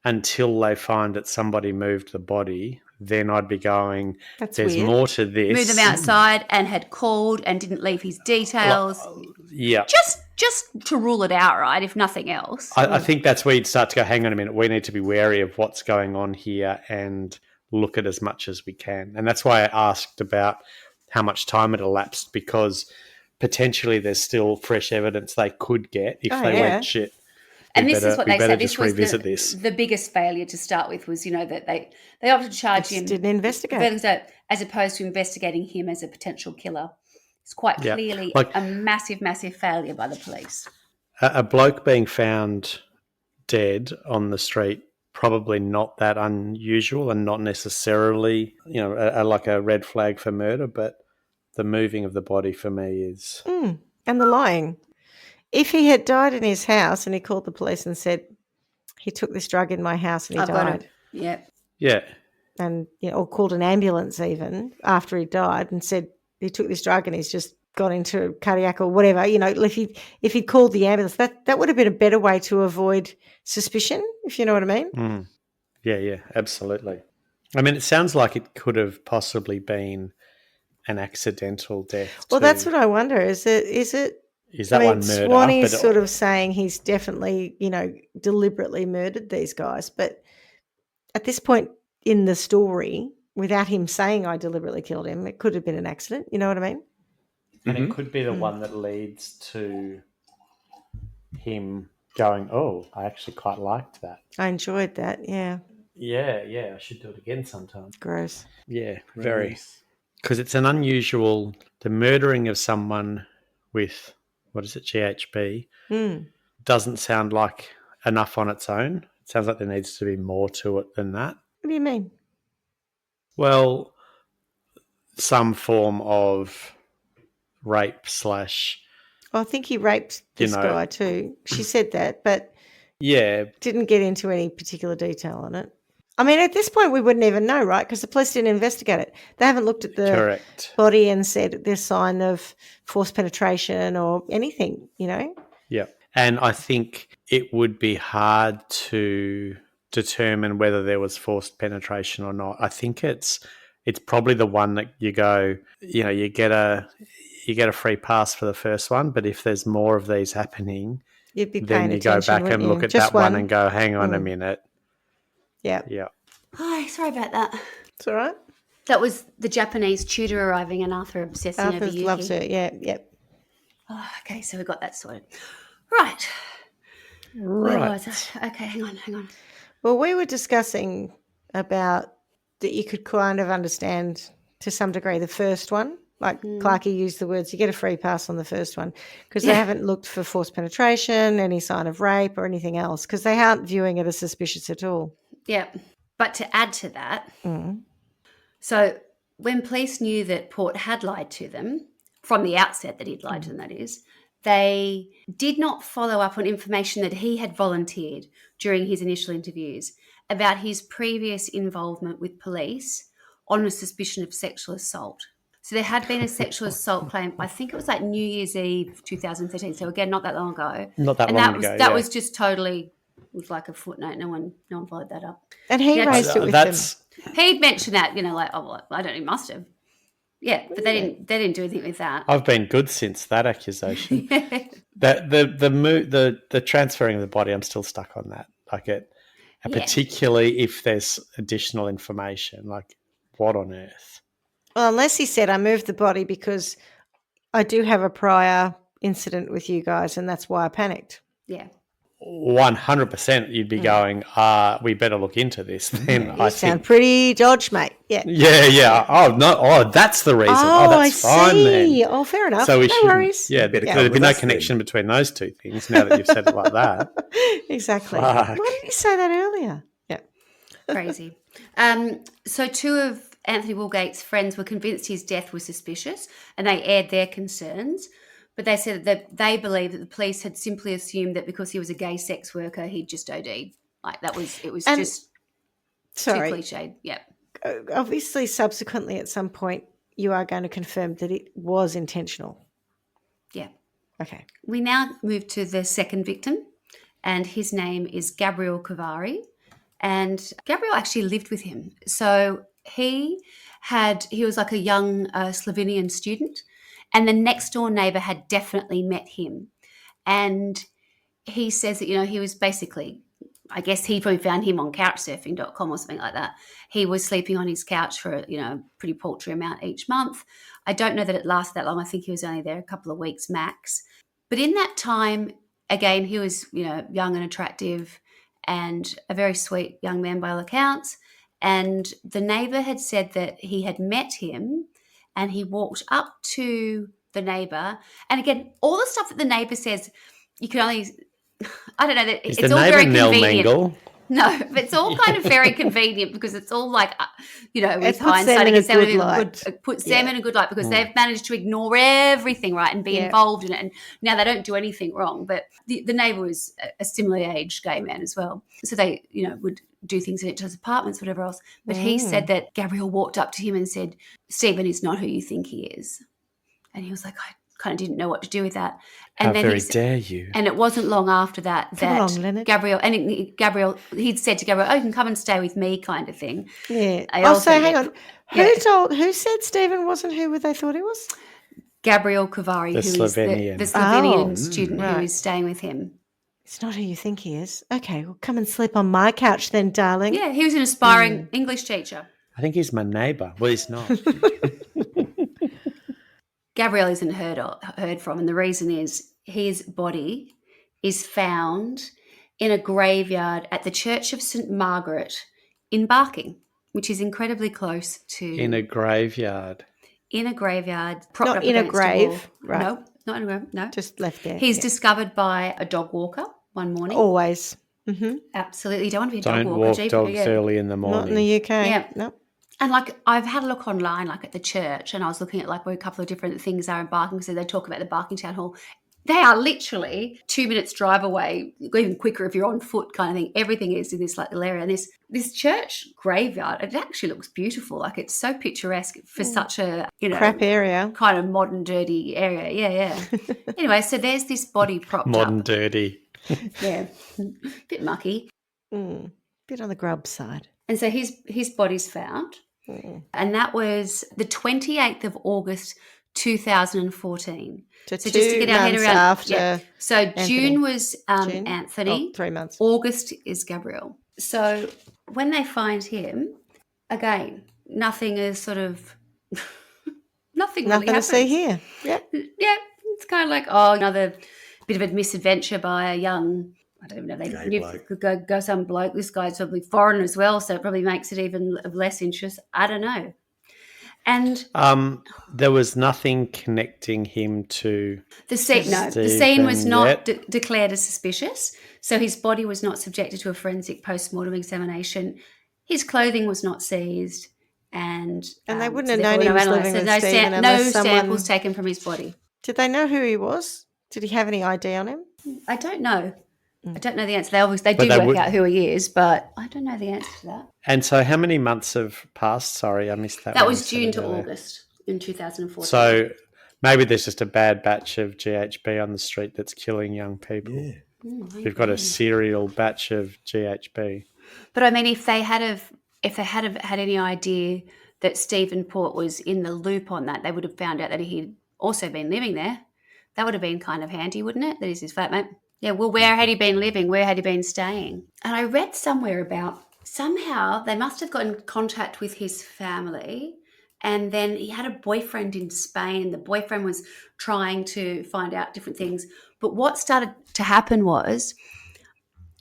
until they find that somebody moved the body. Then I'd be going, there's weird. More to this. Moved them outside and had called and didn't leave his details. Yeah. Just to rule it out, right, if nothing else. I think that's where you'd start to go, hang on a minute, we need to be wary of what's going on here and look at as much as we can. And that's why I asked about how much time had elapsed, because potentially there's still fresh evidence they could get if they went shit. And this is what they said. This was the biggest failure to start with was, that they opted to charge him. Didn't investigate. As opposed to investigating him as a potential killer. It's quite clearly a massive, massive failure by the police. A bloke being found dead on the street, probably not that unusual and not necessarily, like a red flag for murder, but the moving of the body for me is... And the lying. If he had died in his house and he called the police and said, he took this drug in my house and he died. Yeah. And, or called an ambulance even after he died and said he took this drug and he's just got into cardiac or whatever, if he'd called the ambulance, that would have been a better way to avoid suspicion, if you know what I mean. Yeah, absolutely. I mean, it sounds like it could have possibly been an accidental death. Well, that's what I wonder. Is that one murder? Swanny's sort of saying he's definitely, deliberately murdered these guys. But at this point in the story, without him saying I deliberately killed him, it could have been an accident. You know what I mean? And it could be the one that leads to him going, I actually quite liked that. I enjoyed that, yeah. Yeah, I should do it again sometime. Gross. Yeah, very. Because it's an unusual, the murdering of someone with... what is it, GHB, doesn't sound like enough on its own. It sounds like there needs to be more to it than that. What do you mean? Well, some form of rape / I think he raped this guy too. She said that, but didn't get into any particular detail on it. I mean, at this point, we wouldn't even know, right? Because the police didn't investigate it. They haven't looked at the body and said there's sign of forced penetration or anything, Yeah. And I think it would be hard to determine whether there was forced penetration or not. I think it's probably the one that you go, you get a free pass for the first one, but if there's more of these happening, You'd be Then paying you go attention, back and wouldn't look you? at Just that one and go, hang on a Mm. minute. Yeah. Yeah. Hi, sorry about that. It's all right. That was the Japanese tutor arriving and Arthur obsessing over Arthur Yuki. loves her. Yeah, yep. Oh, okay, so we got that sorted. Right. Where was I? Okay, hang on. Well, we were discussing about that you could kind of understand to some degree the first one. Like Clarkey used the words, you get a free pass on the first one because they haven't looked for forced penetration, any sign of rape or anything else because they aren't viewing it as suspicious at all. Yeah. But to add to that, so when police knew that Port had lied to them, from the outset that he'd lied to them, that is, they did not follow up on information that he had volunteered during his initial interviews about his previous involvement with police on a suspicion of sexual assault. So there had been a sexual assault claim, I think it was like New Year's Eve 2013, so again, not that long ago. Not that and long that was ago, that yeah. was just totally, it was like a footnote. No one followed that up. And he Yeah, raised it with them. He'd mentioned that, like, oh, well, I don't know, he must have. Yeah, but they didn't do anything with that. I've been good since that accusation. The transferring of the body, I'm still stuck on that. Like it, and particularly if there's additional information, like what on earth? Well, unless he said, I moved the body because I do have a prior incident with you guys and that's why I panicked. Yeah. 100% you'd be going, we better look into this. Then You sound pretty dodge, mate. Yeah. Yeah. Oh, no. Oh, that's the reason. Oh, that's I fine see. then. Oh, fair enough. So we no shouldn't. worries. Yeah, there'd be no connection between those two things now that you've said it like that. Exactly. Fuck. Why didn't you say that earlier? Yeah. Crazy. So two of Anthony Woolgate's friends were convinced his death was suspicious and they aired their concerns. But they said that they believe that the police had simply assumed that because he was a gay sex worker, he'd just OD'd. Like it was just too cliched. Yeah. Obviously, subsequently at some point, you are going to confirm that it was intentional. Yeah. Okay. We now move to the second victim, and his name is Gabriel Kovari. And Gabriel actually lived with him. So he was like a young Slovenian student, and the next door neighbor had definitely met him. And he says that, he was basically, I guess he probably found him on couchsurfing.com or something like that. He was sleeping on his couch for a pretty paltry amount each month. I don't know that it lasted that long. I think he was only there a couple of weeks max. But in that time, again, he was, young and attractive and a very sweet young man by all accounts. And the neighbor had said that he had met him and he walked up to the neighbor. And again, all the stuff that the neighbor says, you can only, I don't know, that it's all very convenient. Mangle? No, but it's all kind of very convenient because it's all like, with hindsight, put them in a good light because they've managed to ignore everything, right, and be involved in it. And now they don't do anything wrong. But the neighbor was a similarly aged gay man as well. So they, would do things in each other's apartments, whatever else. But he said that Gabriel walked up to him and said, Stephen is not who you think he is. And he was like, I kind of didn't know what to do with that. And How then very dare you. And it wasn't long after that Gabriel, he'd said to Gabriel, oh, you can come and stay with me kind of thing. Yeah. Hang on. Who said Stephen wasn't who they thought he was? Gabriel Kovari, who is the Slovenian student who is staying with him. It's not who you think he is. Okay, well, come and sleep on my couch then, darling. Yeah, he was an aspiring English teacher. I think he's my neighbour. Well, he's not. Gabriel isn't heard from, and the reason is his body is found in a graveyard at the Church of St. Margaret in Barking, which is incredibly close to... In a graveyard. In a graveyard. Propped not up in a against grave, right? No, not in a grave, no. Just left there. He's discovered by a dog walker one morning. Always. Mm-hmm. Absolutely. You don't want to be a dog walker. Don't walk dogs early in the morning. Not in the UK. Yeah. Nope. And I've had a look online, at the church, and I was looking at where a couple of different things are in Barking. So they talk about the Barking Town Hall. They are literally 2 minutes drive away, even quicker if you're on foot kind of thing. Everything is in this little area. And this church graveyard, it actually looks beautiful. It's so picturesque for such a, crap area. Kind of modern, dirty area. Yeah. Anyway, so there's this body propped up. Modern, dirty. Yeah. Bit mucky. Bit on the grub side. And so his body's found. And that was the 28th of August, 2014. So just to get our head months around. after So Anthony. June was June? Anthony. 3 months. August is Gabriel. So when they find him, again, nothing is sort of nothing really Nothing to happens. see here. Yep. Yeah, it's kind of like, another bit of a misadventure by a young, I don't even know, they could go some bloke. This guy's probably foreign as well, so it probably makes it even of less interest. I don't know. And there was nothing connecting him to the scene. No, the scene was not declared as suspicious. So his body was not subjected to a forensic post-mortem examination. His clothing was not seized, and they wouldn't have known he was living with Stephen unless someone... samples taken from his body. Did they know who he was? Did he have any ID on him? I don't know. I don't know the answer. They do work out who he is, but I don't know the answer to that. And so how many months have passed? Sorry, I missed that. That was June to August in 2014. So maybe there's just a bad batch of GHB on the street that's killing young people. Yeah. We've got a serial batch of GHB. But I mean, if they had had any idea that Stephen Port was in the loop on that, they would have found out that he'd also been living there. That would have been kind of handy, wouldn't it? That is his flatmate. Yeah, well, where had he been living? Where had he been staying? And I read somewhere about somehow they must have got in contact with his family, and then he had a boyfriend in Spain. The boyfriend was trying to find out different things. But what started to happen was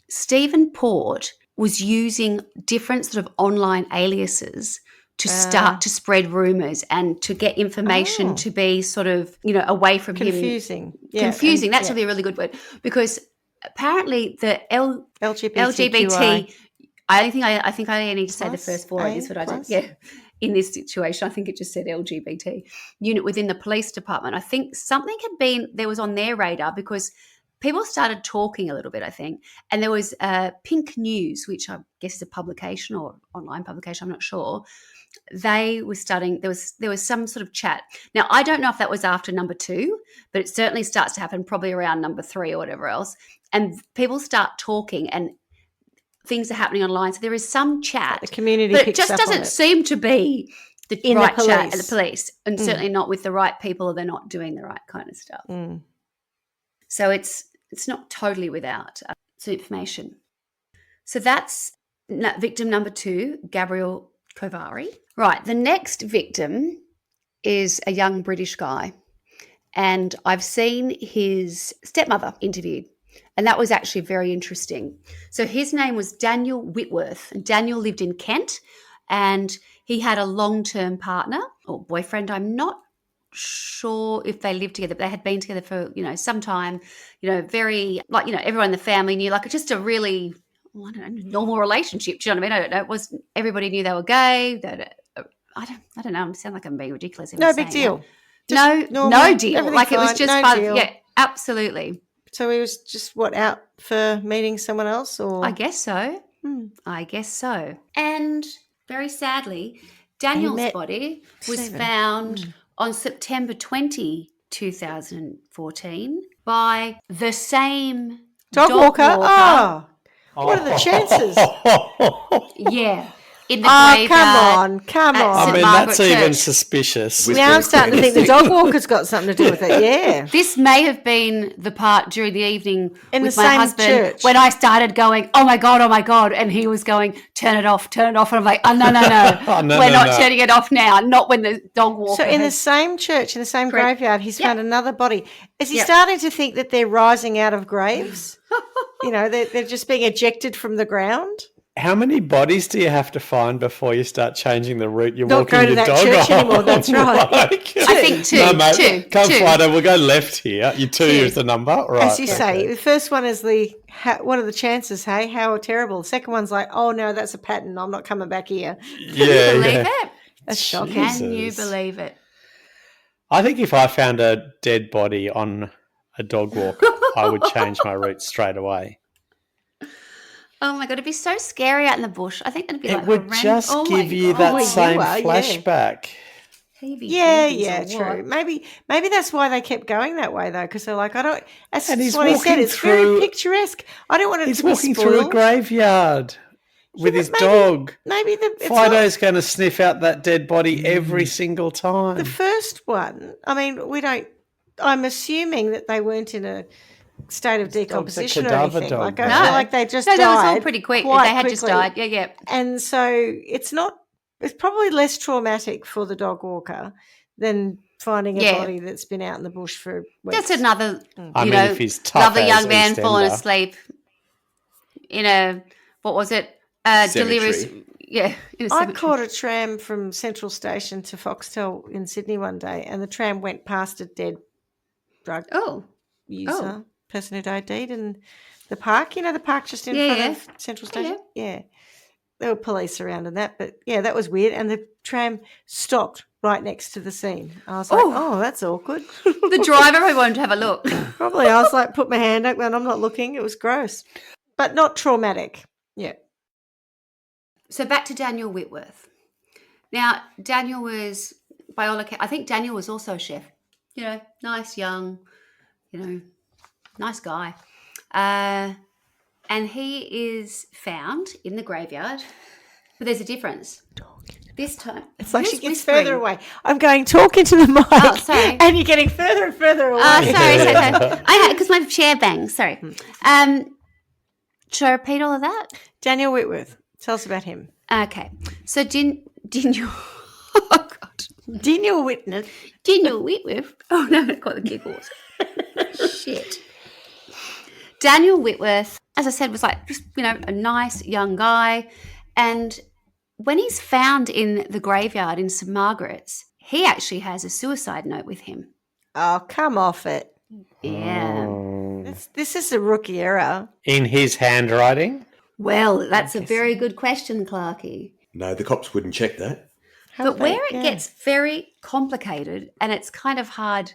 Stephen Port was using different sort of online aliases to start to spread rumours and to get information to be sort of, away from confusing. him. Confusing. That's really a really good word, because apparently the LGBT, I think I only need to say the first four letters, but I don't. Yeah, in this situation, I think it just said LGBT unit within the police department. I think something there was on their radar, because people started talking a little bit, I think, and there was Pink News, which I guess is a publication or online publication, I'm not sure. They were starting, there was some sort of chat. Now, I don't know if that was after number 2, but it certainly starts to happen probably around number 3 or whatever else. And people start talking and things are happening online. So there is some chat. The community but it picks just up doesn't on it. seem to be the In right the chat at police. the police, and certainly not with the right people, or they're not doing the right kind of stuff. So it's not totally without some information. So that's victim number 2, Gabriel Kovari. Right, the next victim is a young British guy, and I've seen his stepmother interviewed, and that was actually very interesting. So his name was Daniel Whitworth. Daniel lived in Kent, and he had a long-term partner or boyfriend. I'm not sure if they lived together, but they had been together for, some time, very, everyone in the family knew, just a really, I don't know, normal relationship. Do you know what I mean? I don't know. It was, everybody knew they were gay. I don't know. I sound like I'm being ridiculous. No big deal. No deal. It was just no part deal. of, yeah, absolutely. So he was just, out for meeting someone else? Or I guess so. I guess so. And very sadly, Daniel's body was found on September 20, 2014 by the same dog walker. Oh, what are the chances? Yeah. In the graveyard. Come on. I mean, Margaret that's even Church. suspicious. Now I'm starting to think the dog walker's got something to do with it, yeah. This may have been the part during the evening in with the my same husband church. when I started going, oh my God, and he was going, turn it off. And I'm like, oh, no. We're not turning it off now, not when the dog walker So in the same church, in the same Correct. graveyard, he's found another body. Is he starting to think that they're rising out of graves? They're just being ejected from the ground? How many bodies do you have to find before you start changing the route you're Not walking go to your that dog church on? anymore, that's right. Like, I think 2. No, mate, come two. fly down. We'll go left here. You 2 is the number, right? As you say, the first one is what are the chances, hey? How terrible. The second one's like, oh, no, that's a pattern. I'm not coming back here. Yeah, Can you believe it? That's shocking. Can you believe it? I think if I found a dead body on a dog walk, I would change my route straight away. Oh my God, it'd be so scary out in the bush. I think it'd be It like would horrendous. just Oh my give you God. that same flashback. Yeah, true. Maybe that's why they kept going that way though, because they're like, And he's what he said. walking It's very through- picturesque. I don't want it He's to be walking spoiled. through a graveyard. with his maybe- dog. Maybe Fido's going to sniff out that dead body every single time. the first one. I mean, we don't. I'm assuming that they weren't in a state of decomposition or cadaver anything. dog, Like I no. feel like they just No, died. that was all pretty quick. quite They had just quickly. died. Yeah. And so it's probably less traumatic for the dog walker than finding a body that's been out in the bush for weeks. Just another, I mean, if he's tough lovely as young man Eastender. falling asleep in a, what was it? Delirious. Yeah. In a I cemetery. caught a tram from Central Station to Foxtel in Sydney one day, and the tram went past a dead drug user, person who'd OD'd in the park. You know, the park just in front of Central Station? Yeah. There were police around and that, but yeah, that was weird. And the tram stopped right next to the scene. I was like, oh that's awkward. The driver probably wanted to have a look. Probably. I was like, put my hand up and I'm not looking. It was gross, but not traumatic. Yeah. So back to Daniel Whitworth. Now, Daniel was, by all accounts, I think Daniel was also a chef. You know, nice, young, nice guy. And he is found in the graveyard, but there's a difference. This time, it's like she who's gets whispering? further away. I'm going, talk into the mic. Oh, sorry. And you're getting further and further away. Oh, sorry. Because my chair bangs. Sorry. Should I repeat all of that? Daniel Whitworth. Tell us about him. Okay. So Daniel... Oh, God. Daniel Whitworth. Daniel Whitworth. Oh, no, I got the giggles. Shit. Daniel Whitworth, as I said, was like just, a nice young guy. And when he's found in the graveyard in St Margaret's, he actually has a suicide note with him. Oh, come off it. Yeah. This is a rookie error. In his handwriting? Well, that's a very good question, Clarkie. No, the cops wouldn't check that. But where it gets very complicated, and it's kind of hard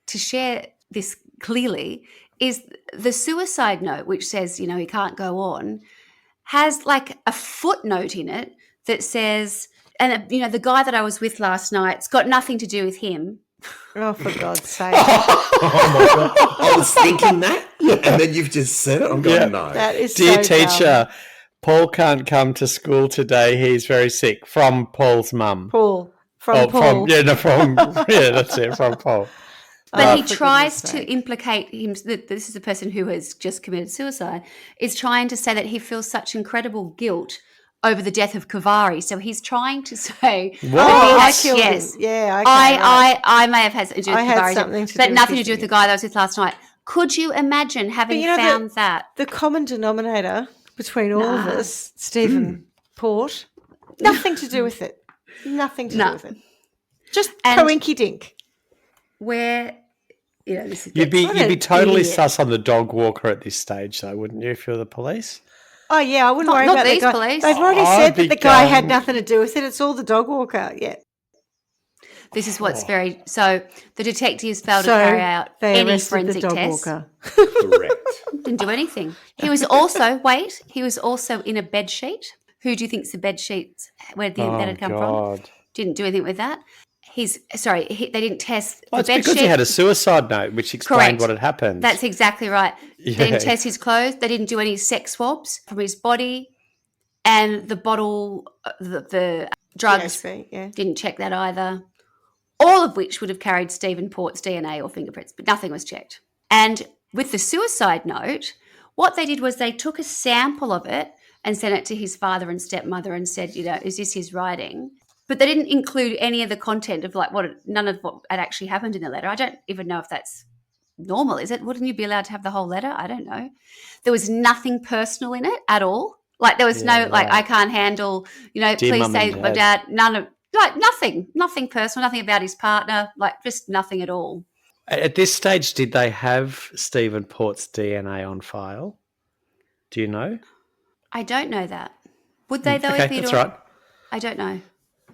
to share this clearly, is the suicide note, which says, he can't go on, has like a footnote in it that says, and the guy that I was with last night, it's got nothing to do with him. Oh, for God's sake. Oh my God. I was thinking that, and then you've just said it. I'm going, no. That is Dear so dumb. teacher, Paul can't come to school today. He's very sick. From Paul's mum. Paul. From Paul. That's it, from Paul. But he tries to implicate him, that this is a person who has just committed suicide, is trying to say that he feels such incredible guilt over the death of Kavari. So he's trying to say, I killed him. Yeah, I may have had something to do with had Kavari, something to but do nothing with to do with the guy that I was with last night. Could you imagine having found that? The common denominator between all of us, Stephen Port, nothing to do with it. Nothing to do with it. Just coinky dink. Where, this is You'd be totally idiot. sus on the dog walker at this stage, though, wouldn't you, if you're the police? Oh, yeah, I wouldn't worry not about these the guy. police. They've already I'd said that be the guy had going- nothing to do with it. It's all the dog walker. Yeah. This is what's so the detectives failed to carry out they any arrested forensic the dog tests. walker. Correct. Didn't do anything. He was also in a bed sheet. Who do you think's the bed sheets? Where did that had come from? Didn't do anything with that. They didn't test the It's bed because sheet. he had a suicide note, which explained Correct. what had happened. That's exactly right. They Yeah. didn't test his clothes. They didn't do any sex swabs from his body, and the bottle, the drugs. PHP, yeah. Didn't check that either. All of which would have carried Stephen Port's DNA or fingerprints, but nothing was checked. And with the suicide note, what they did was they took a sample of it and sent it to his father and stepmother and said, is this his writing? But they didn't include any of the content of none of what had actually happened in the letter. I don't even know if that's normal, is it? Wouldn't you be allowed to have the whole letter? I don't know. There was nothing personal in it at all. Like there was I can't handle, Dear please Mum say and my Dad. dad, none of, nothing personal, nothing about his partner, just nothing at all. At this stage, did they have Stephen Port's DNA on file? Do you know? I don't know that. Would they though? Okay, if he'd that's right. I don't know.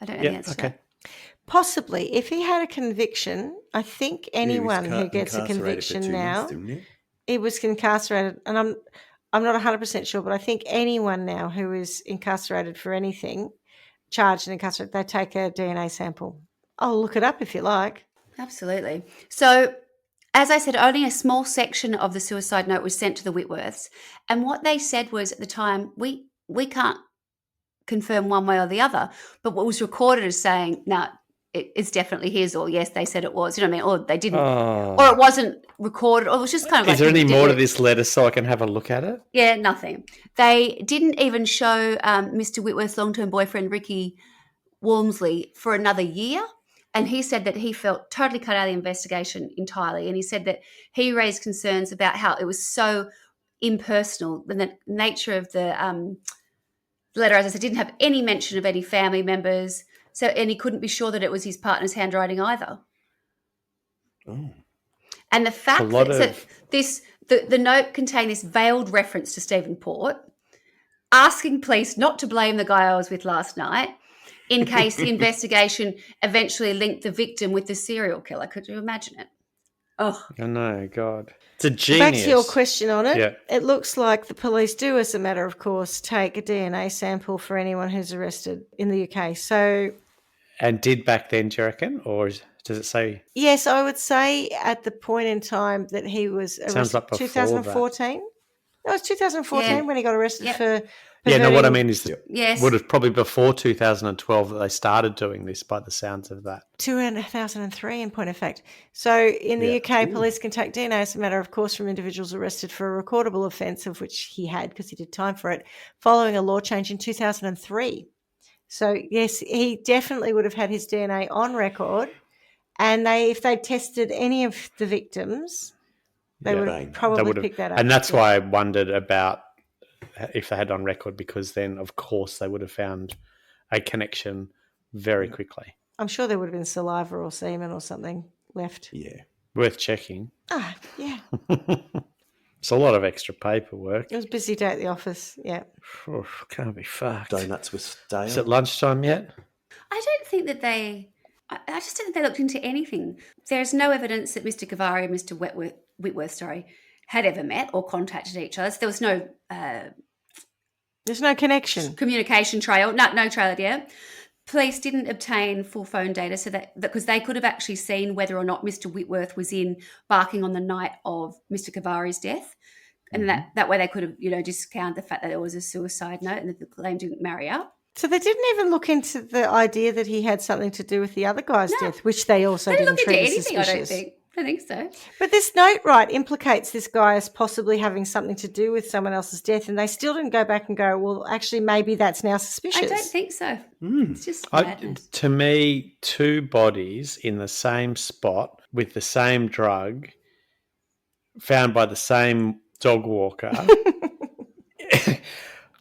I don't know the answer to that. Possibly. If he had a conviction, I think anyone who gets a conviction now, he was incarcerated, and I'm not 100% sure, but I think anyone now who is incarcerated for anything, charged and incarcerated, they take a DNA sample. I'll look it up if you like. Absolutely. So, as I said, only a small section of the suicide note was sent to the Whitworths. And what they said was at the time, we can't confirm one way or the other. But what was recorded as saying, no, it's definitely his, or yes, they said it was. You know what I mean? Or they didn't, or it wasn't recorded, or it was just kind of like. Is there any more to this letter so I can have a look at it? Yeah, nothing. They didn't even show Mr. Whitworth's long-term boyfriend, Ricky Walmsley, for another year. And he said that he felt totally cut out of the investigation entirely. And he said that he raised concerns about how it was so impersonal. The nature of the letter, as I said, didn't have any mention of any family members. So, and he couldn't be sure that it was his partner's handwriting either. Oh. And the fact that the note contained this veiled reference to Stephen Port, asking police not to blame the guy I was with last night in case the investigation eventually linked the victim with the serial killer. Could you imagine it? Oh, no, God. It's a genius. Back to your question on it, It looks like the police do, as a matter of course, take a DNA sample for anyone who's arrested in the UK. So, and did back then, do you reckon? Or does it say? Yes, I would say at the point in time that he was arrested. Sounds like before 2014. No, it was 2014 when he got arrested for. Yeah, no, what I mean is yes. would have probably before 2012 that they started doing this by the sounds of that. 2003 in point of fact. So in the UK, police can take DNA as a matter of course from individuals arrested for a recordable offence, of which he had because he did time for it, following a law change in 2003. So yes, he definitely would have had his DNA on record, and if they tested any of the victims, they would probably pick that up. And that's why I wondered about if they had on record, because then, of course, they would have found a connection very quickly. I'm sure there would have been saliva or semen or something left. Yeah. Worth checking. Ah, yeah. It's a lot of extra paperwork. It was a busy day at the office, yeah. Oh, can't be fucked. Donuts with Dale. Is it lunchtime yet? I don't think that I just don't think they looked into anything. There's no evidence that Mr. Cavari and Mr. Whitworth, had ever met or contacted each other. So there was no... There's no connection. Communication trail. No trail there. Police didn't obtain full phone data so that because they could have actually seen whether or not Mr. Whitworth was in Barking on the night of Mr. Cavari's death. And that way they could have, discounted the fact that there was a suicide note and that the claim didn't marry up. So they didn't even look into the idea that he had something to do with the other guy's death, which they also didn't treat as suspicious. I don't think. I think so. But this note, implicates this guy as possibly having something to do with someone else's death, and they still didn't go back and go, well, actually, maybe that's now suspicious. I don't think so. It's just madness. To me, two bodies in the same spot with the same drug found by the same dog walker,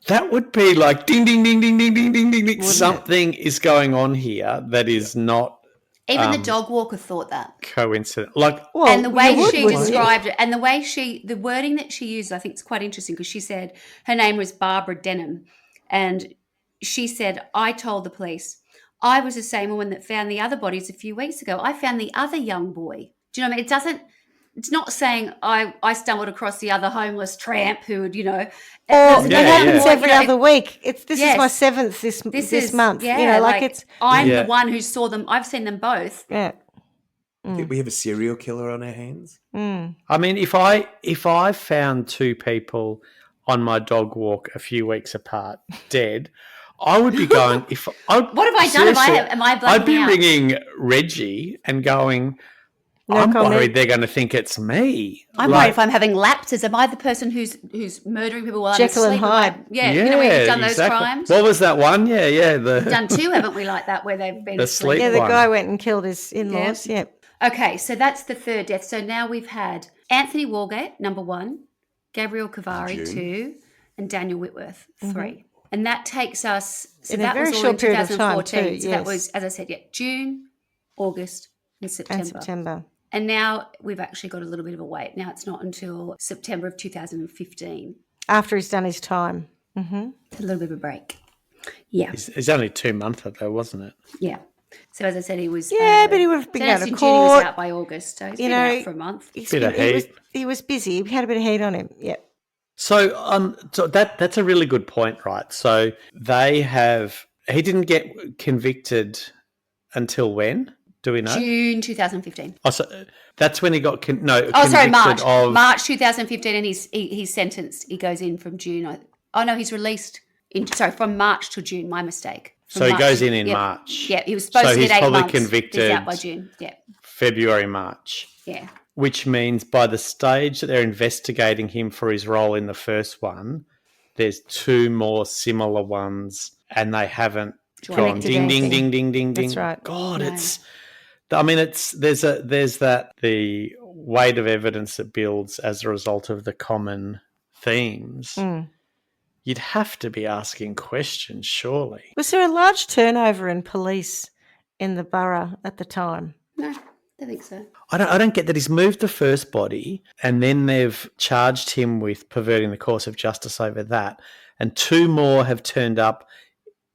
that would be like ding, ding, ding, ding, ding, ding, ding, ding, ding. Something is going on here that is not... Even the dog walker thought that. Coincident. And the way she described it, and the wording that she used, I think is quite interesting because she said her name was Barbara Denham. And she said, I told the police, I was the same woman that found the other bodies a few weeks ago. I found the other young boy. Do you know what I mean? It's not saying I stumbled across the other homeless tramp who would, Or it happens every other week. This is my seventh this month. Yeah, I'm the one who saw them. I've seen them both. Yeah. We have a serial killer on our hands. I mean, if I found two people on my dog walk a few weeks apart dead, I would be going. What have I done? Am I I'd be ringing Reggie and going, I'm worried they're going to think it's me. I'm worried if I'm having lapses. Am I the person who's murdering people while Jekyll I'm asleep? and Hyde. When you've done those crimes. What was that one? Yeah. We've done two, haven't we, like that, where they've been asleep? Yeah, the guy went and killed his in-laws. Yeah. Okay, so that's the third death. So now we've had Anthony Walgate, number 1, Gabriel Cavari, 2, and Daniel Whitworth, 3. And that takes us... So in that a very was all short in period of 2014. time too, So that was, as I said, June, August, and September. And now we've actually got a little bit of a wait. Now it's not until September of 2015. After he's done his time. Mm-hmm. It's a little bit of a break. Yeah. It's only 2 months though, wasn't it? Yeah. So as I said, he was... but he would have been out of court. He was out by August, so he's been out for a month. He was busy. He had a bit of heat on him, yep. So that's a really good point, right? So he didn't get convicted until when? Do we know? June 2015. Oh, so that's when he got convicted March 2015, and he's sentenced. He goes in from June. He's released From March to June. My mistake. So he goes in March. Yeah, he was supposed to he's get 8 probably months. convicted. He's out by June. Yeah. February, March. Yeah. Which means by the stage that they're investigating him for his role in the first one, there's 2 more similar ones, and they haven't gone ding, ding, ding, ding, ding, ding. That's right. God, there's the weight of evidence that builds as a result of the common themes. You'd have to be asking questions, surely. Was there a large turnover in police in the borough at the time? No, I don't think so. I don't get that he's moved the first body and then they've charged him with perverting the course of justice over that, and 2 more have turned up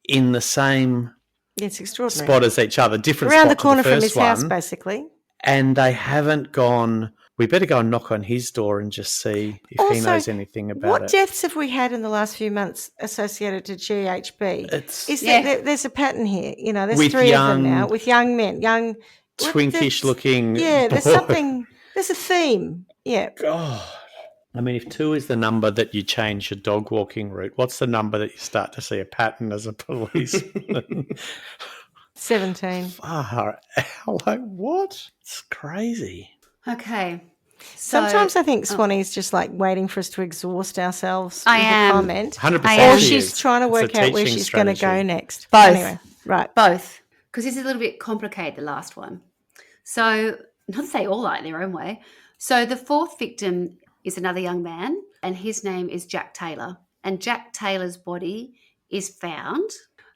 in the same spot as each other, different around spot the corner to the from first his house, one, basically. and they haven't gone, we better go and knock on his door and just see if he knows anything about what it. deaths have we had in the last few months associated to GHB? There's a pattern here. You know, there's 3 of them now with young men, twinkish looking. Yeah, there's something. There's a theme. Yeah. God. I mean, if 2 is the number that you change your dog walking route, what's the number that you start to see a pattern as a policeman? 17. Far out. Like, what? It's crazy. Okay. Sometimes I think Swanny's just like waiting for us to exhaust ourselves with a comment. 100%. Or she's trying to work out where she's going to go next. Both. Anyway, right. Both. Because this is a little bit complicated, the last one. So, not that they all like their own way. So, the 4th victim is another young man, and his name is Jack Taylor. And Jack Taylor's body is found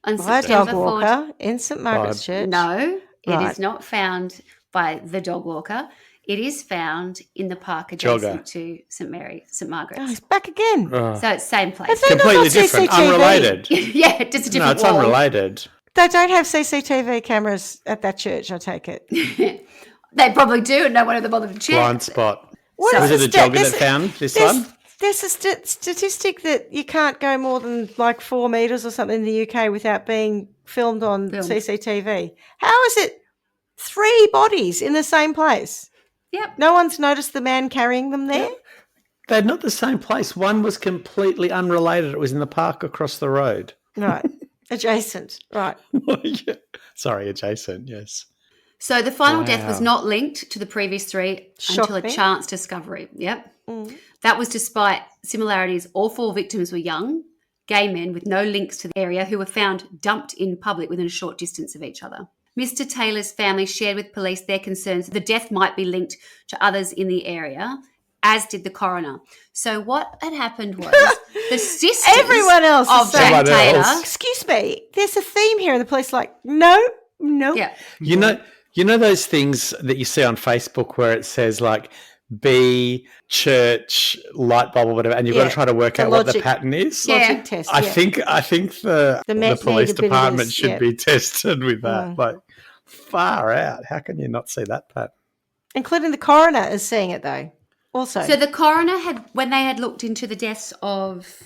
on By September a dog walker in St Margaret's Church. No, it is not found by the dog walker. It is found in the park adjacent to St Margaret's. Oh, he's back again. So it's same place. Completely different, CCTV? unrelated. Yeah, just a different No, it's wall. unrelated. They don't have CCTV cameras at that church, I take it. They probably do, and no one ever bothered to check. Blind spot. What Was is it a jogger that found this one? There's a statistic that you can't go more than like 4 metres or something in the UK without being filmed on CCTV. How is it 3 bodies in the same place? Yep. No one's noticed the man carrying them there? Yep. They're not the same place. One was completely unrelated. It was in the park across the road. Right. Adjacent. Right. Yeah. Sorry, adjacent, yes. So the final death was not linked to the previous 3 until a chance discovery. Yep. That was despite similarities. All 4 victims were young, gay men with no links to the area who were found dumped in public within a short distance of each other. Mr. Taylor's family shared with police their concerns that the death might be linked to others in the area, as did the coroner. So what had happened was the sisters Everyone else of Jack Taylor. Excuse me, there's a theme here, and the police are like, no. Yeah. You know those things that you see on Facebook where it says like B, church, light bulb or whatever, and you've got to try to work out what the pattern is? Logic test, I think the police department should be tested with that. Like, far out. How can you not see that pattern? Including the coroner is seeing it though. Also. So the coroner when they had looked into the deaths of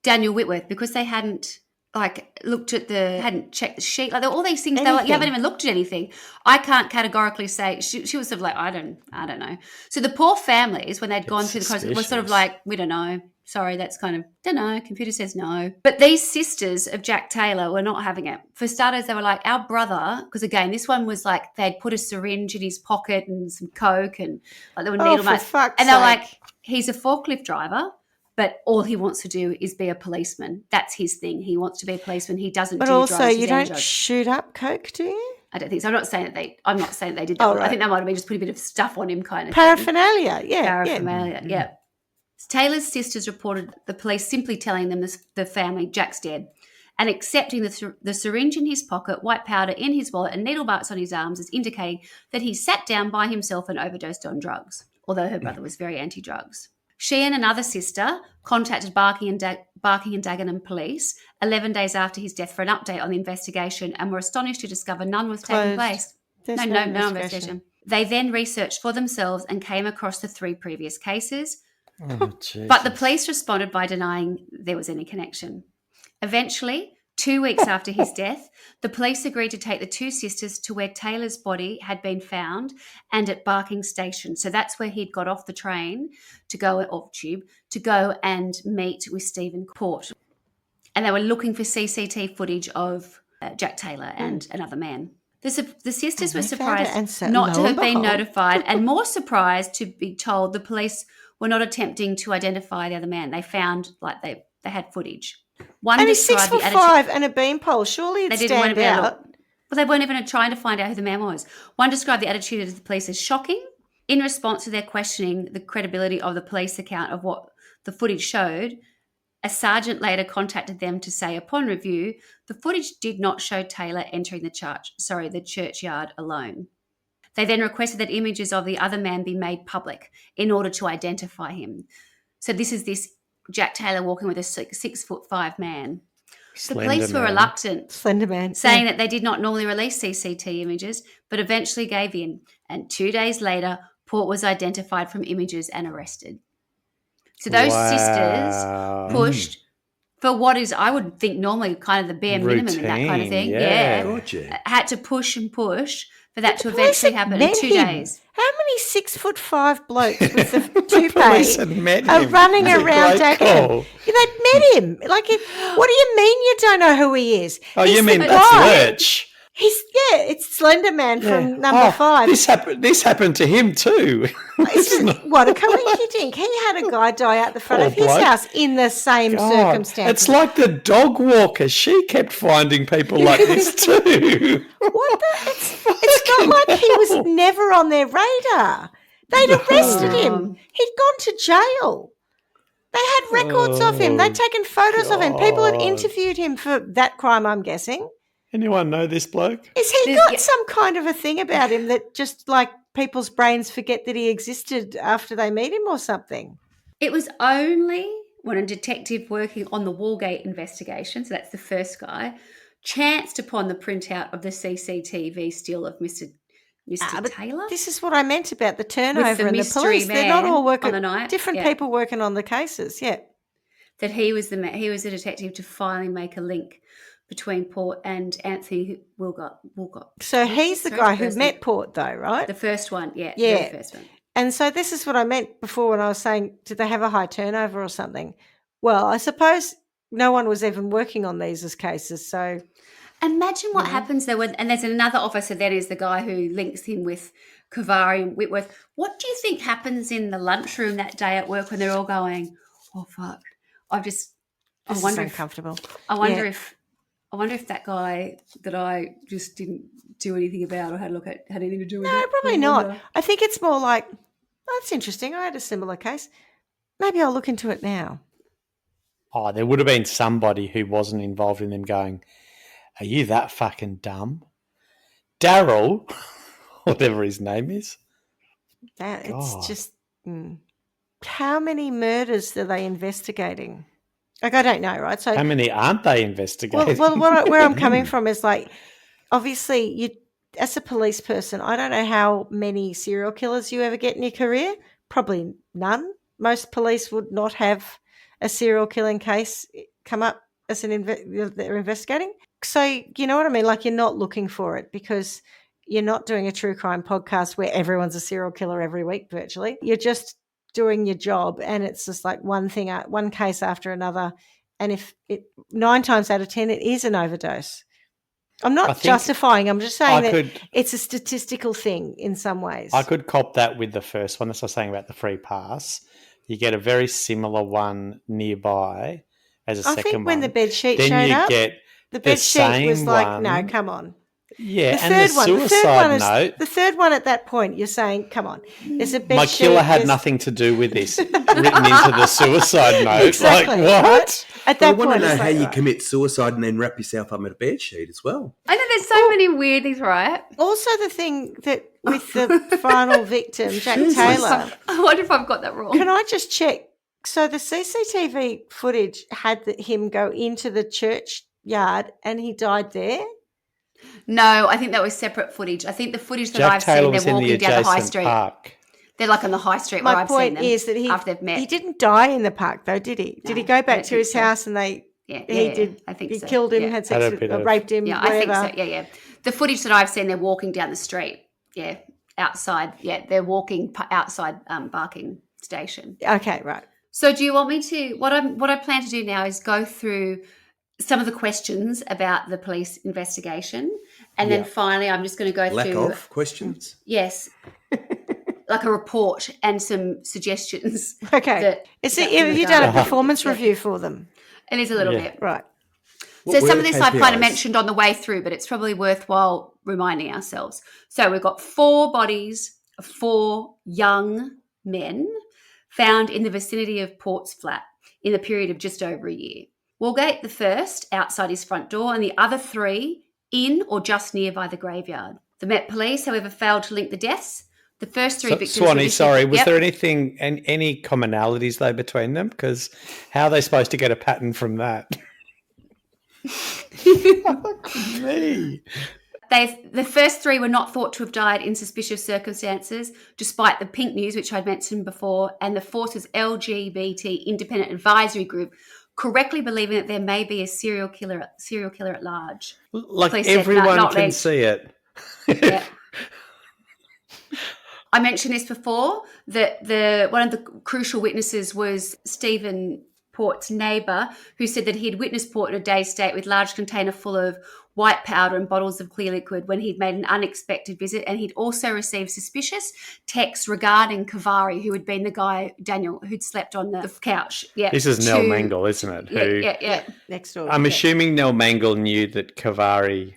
Daniel Whitworth, because they hadn't hadn't checked the sheet, like all these things. They were like, you haven't even looked at anything. I can't categorically say. She was sort of like, I don't know. So the poor families, when they'd gone through the process, were sort of like, we don't know. Sorry, that's kind of, don't know. Computer says no. But these sisters of Jack Taylor were not having it. For starters, they were like, our brother, because again, this one was like they'd put a syringe in his pocket and some coke and like there were needle marks. And they're like, he's a forklift driver, but all he wants to do is be a policeman. That's his thing. He wants to be a policeman. He doesn't do drugs. But also, you don't shoot up coke, do you? I don't think so. I'm not saying that they did that. I think that might have been just put a bit of stuff on him kind of Paraphernalia, thing. Paraphernalia, yeah. Taylor's sisters reported the police simply telling them the family, Jack's dead, and accepting the syringe in his pocket, white powder in his wallet, and needle marks on his arms as indicating that he sat down by himself and overdosed on drugs, although her brother was very anti-drugs. She and another sister contacted Barking and Dagenham police 11 days after his death for an update on the investigation and were astonished to discover none was taking place. No investigation. They then researched for themselves and came across the 3 previous cases. Oh, but the police responded by denying there was any connection. Eventually, 2 weeks after his death, the police agreed to take the 2 sisters to where Taylor's body had been found and at Barking Station. So that's where he'd got off the train to go and meet with Stephen Court. and they were looking for CCTV footage of Jack Taylor and another man. The sisters were surprised not to have been notified and more surprised to be told the police were not attempting to identify the other man. They found they had footage. And he's 6'5" and a beanpole. Surely it'd stand out. Well, they weren't even trying to find out who the man was. One described the attitude of the police as shocking. In response to their questioning the credibility of the police account of what the footage showed, a sergeant later contacted them to say, upon review, the footage did not show Taylor entering the churchyard alone. They then requested that images of the other man be made public in order to identify him. So this Jack Taylor walking with a 6'5" man. The police were reluctant, Slender man, saying that they did not normally release CCTV images, but eventually gave in. And 2 days later, Port was identified from images and arrested. So those sisters pushed for what is, I would think, normally kind of the bare minimum in that kind of thing. Yeah. Gotcha. Had to push and push for that to eventually happen in 2 days. How many 6'5" blokes with the toupee are running around Dagenham? They met him. What do you mean you don't know who he is? Oh, you mean that's Lurch? It's Slender Man from number 5. This happened to him too. What a coincidence. He had a guy die out the front of his house in the same circumstances. It's like the dog walker. She kept finding people like this too. It's not like he was never on their radar. They'd arrested him. He'd gone to jail. They had records of him. They'd taken photos of him. People had interviewed him for that crime, I'm guessing. Anyone know this bloke? Is he got some kind of a thing about him that just people's brains forget that he existed after they meet him or something? It was only when a detective working on the Walgate investigation, so that's the first guy, chanced upon the printout of the CCTV still of Mr. Taylor. This is what I meant about the turnover and the police. They're not all working on the night. Different people working on the cases, That he was the detective to finally make a link between Port and Anthony Wilcott. So he's the guy who met Port though, right? The first one, the first one. And so this is what I meant before when I was saying, did they have a high turnover or something? Well, I suppose no one was even working on these as cases, so... Imagine what happens there. And there's another officer that is the guy who links him with Kavari and Whitworth. What do you think happens in the lunchroom that day at work when they're all going, oh, fuck, I wonder if that guy that I just didn't do anything about or had anything to do with it. No, probably not. I think it's more like, that's interesting. I had a similar case. Maybe I'll look into it now. Oh, there would have been somebody who wasn't involved in them going, are you that fucking dumb? Daryl, whatever his name is. It's just, how many murders are they investigating? I don't know, right? So how many aren't they investigating? Well, where I'm coming from is obviously, you, as a police person, I don't know how many serial killers you ever get in your career. Probably none. Most police would not have a serial killing case come up as they're investigating. So you know what I mean? You're not looking for it because you're not doing a true crime podcast where everyone's a serial killer every week virtually. You're just doing your job and it's just one case after another. And if 9 times out of 10, it is an overdose. I'm not justifying. I'm just saying it's a statistical thing in some ways. I could cop that with the first one. That's what I was saying about the free pass. You get a very similar one nearby as a second one. I think when the bed sheet showed up, the bed sheet was like, no, come on. Yeah, and the suicide note. The third one at that point, you're saying, come on. There's a bed my sheet. My killer had nothing to do with this, written into the suicide note. Exactly, what? Right? At that point, I want to know how you commit suicide and then wrap yourself up in a bed sheet as well. I know there's so many weird things, right? Also the thing that with the final victim, Jack Taylor. I wonder if I've got that wrong. Can I just check? So the CCTV footage had him go into the churchyard and he died there? No, I think that was separate footage. I think the footage that I've seen, they're walking down the high street. Park. They're on the high street where I've seen them. My point is that after they've met. He didn't die in the park though, did he? No, did he go back to his house and they did? I think he killed him, had sex with him, raped him, whatever. I think so, yeah. The footage that I've seen, they're walking down the street, outside. Yeah, they're walking outside Barking Station. Okay, right. So do you want me to, what I plan to do now is go through some of the questions about the police investigation. And then finally, I'm just going to go Lack through... of questions? Yes. Like a report and some suggestions. Okay. Have you done a performance review for them? It is a little bit. Right. So some of this I've kind of mentioned on the way through, but it's probably worthwhile reminding ourselves. So we've got 4 bodies of 4 young men found in the vicinity of Port's flat in a period of just over a year. Walgate, the first, outside his front door, and the other 3 in or just nearby the graveyard. The Met Police, however, failed to link the deaths. The first 3 victims... Swanny, sorry, was there anything and any commonalities though between them? Because how are they supposed to get a pattern from that? Me. The first 3 were not thought to have died in suspicious circumstances, despite the Pink News, which I'd mentioned before, and the Force's LGBT Independent Advisory Group correctly believing that there may be a serial killer at large. Like everyone can see it. Yeah. I mentioned this before, that one of the crucial witnesses was Stephen Port's neighbour, who said that he had witnessed Port in a dazed state with a large container full of white powder and bottles of clear liquid when he'd made an unexpected visit, and he'd also received suspicious texts regarding Kavari, who had been the guy, Daniel, who'd slept on the couch. Yeah, this is Nell Mangle, isn't it? Yeah. Next door. I'm assuming Nell Mangle knew that Kavari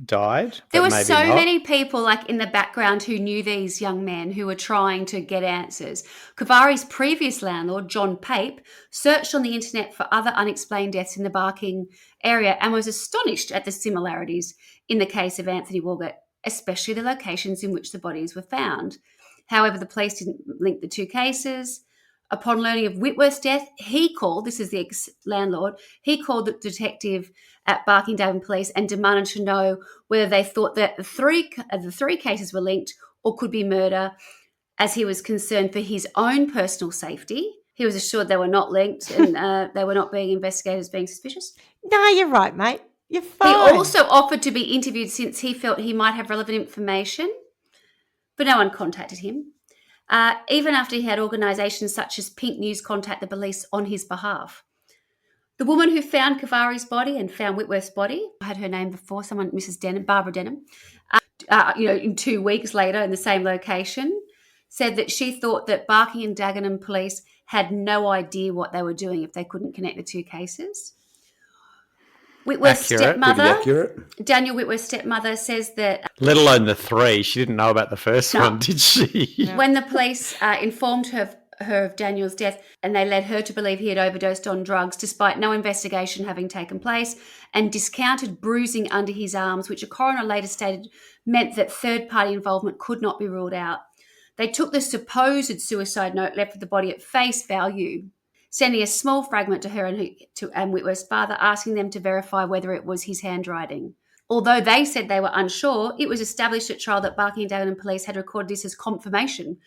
died. There were so many people like in the background who knew these young men who were trying to get answers. Kavari's previous landlord, John Pape, searched on the internet for other unexplained deaths in the Barking area and was astonished at the similarities in the case of Anthony Walgett, especially the locations in which the bodies were found. However, the police didn't link the 2 cases. Upon learning of Whitworth's death, this is the ex-landlord, he called the detective at Barking Police and demanded to know whether they thought that the three cases were linked or could be murder, as he was concerned for his own personal safety. He was assured they were not linked and they were not being investigated as being suspicious. No, you're right, mate. You're fine. He also offered to be interviewed since he felt he might have relevant information, but no one contacted him. Even after he had organisations such as Pink News contact the police on his behalf. The woman who found Kavari's body and found Whitworth's body, I had her name before, Mrs. Denham, Barbara Denham, in 2 weeks later in the same location, said that she thought that Barking and Dagenham police had no idea what they were doing if they couldn't connect the 2 cases. Whitworth's stepmother, Daniel Whitworth's stepmother, says that... Let alone the 3. She didn't know about the first one, did she? No. When the police informed her of Daniel's death, and they led her to believe he had overdosed on drugs, despite no investigation having taken place, and discounted bruising under his arms, which a coroner later stated meant that third-party involvement could not be ruled out. They took the supposed suicide note left with the body at face value, sending a small fragment to her and Whitworth's father, asking them to verify whether it was his handwriting. Although they said they were unsure, it was established at trial that Barking and Dagenham police had recorded this as confirmation.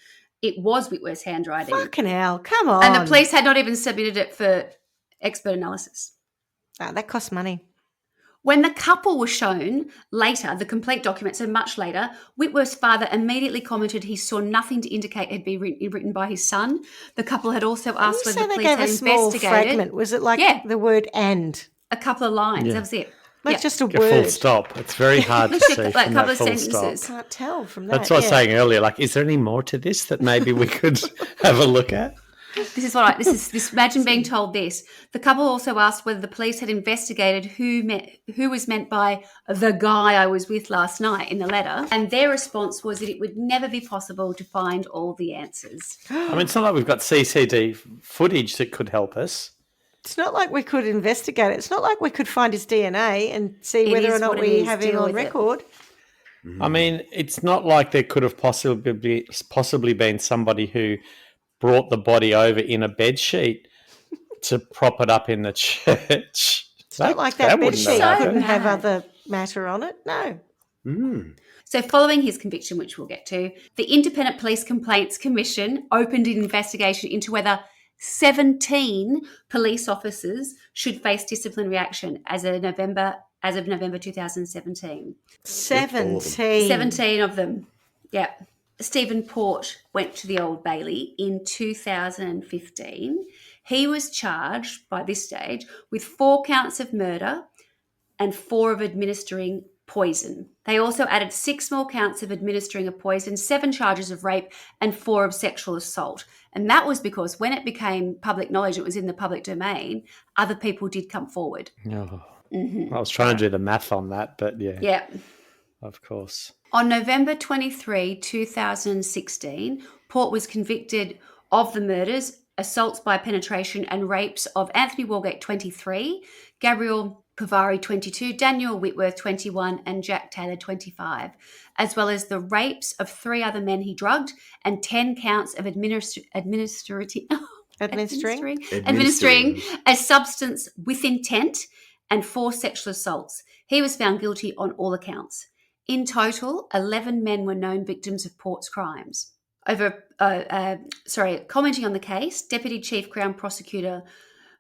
It was Whitworth's handwriting. Fucking hell, come on. And the police had not even submitted it for expert analysis. Oh, that costs money. When the couple was shown later, the complete document, so much later, Whitworth's father immediately commented he saw nothing to indicate it had been written by his son. The couple had also asked whether the police had investigated. Fragment. Was it like the word "and"? A couple of lines. That was it. Like just a word. A full stop. It's very hard to see from a couple of full sentences. stop. Can't tell from that. That's what I was saying earlier. Like, is there any more to this that maybe we could have a look at? Imagine being told this. The couple also asked whether the police had investigated who was meant by the guy I was with last night in the letter, and their response was that it would never be possible to find all the answers. I mean, it's not like we've got CCD footage that could help us. It's not like we could investigate it. It's not like we could find his DNA and see whether or not we have it on record. I mean, it's not like there could have possibly been somebody who brought the body over in a bed sheet to prop it up in the church. It's not like that bed sheet couldn't have other matter on it. No. So following his conviction, which we'll get to, the Independent Police Complaints Commission opened an investigation into whether 17 police officers should face disciplinary action as of November 2017. 17 of them. Yeah. Stephen Port went to the Old Bailey in 2015. He was charged by this stage with 4 counts of murder and 4 of administering poison. They also added 6 more counts of administering a poison, 7 charges of rape, and 4 of sexual assault. And that was because when it became public knowledge, it was in the public domain, other people did come forward. Oh. I was trying to do the math on that, but Yeah. Of course. On November 23, 2016, Port was convicted of the murders, assaults by penetration, and rapes of Anthony Walgate, 23, Gabriel Pavari, 22, Daniel Whitworth, 21, and Jack Taylor, 25, as well as the rapes of 3 other men he drugged and 10 counts of administering a substance with intent and 4 sexual assaults. He was found guilty on all accounts. In total, 11 men were known victims of Port's crimes. Commenting on the case, Deputy Chief Crown Prosecutor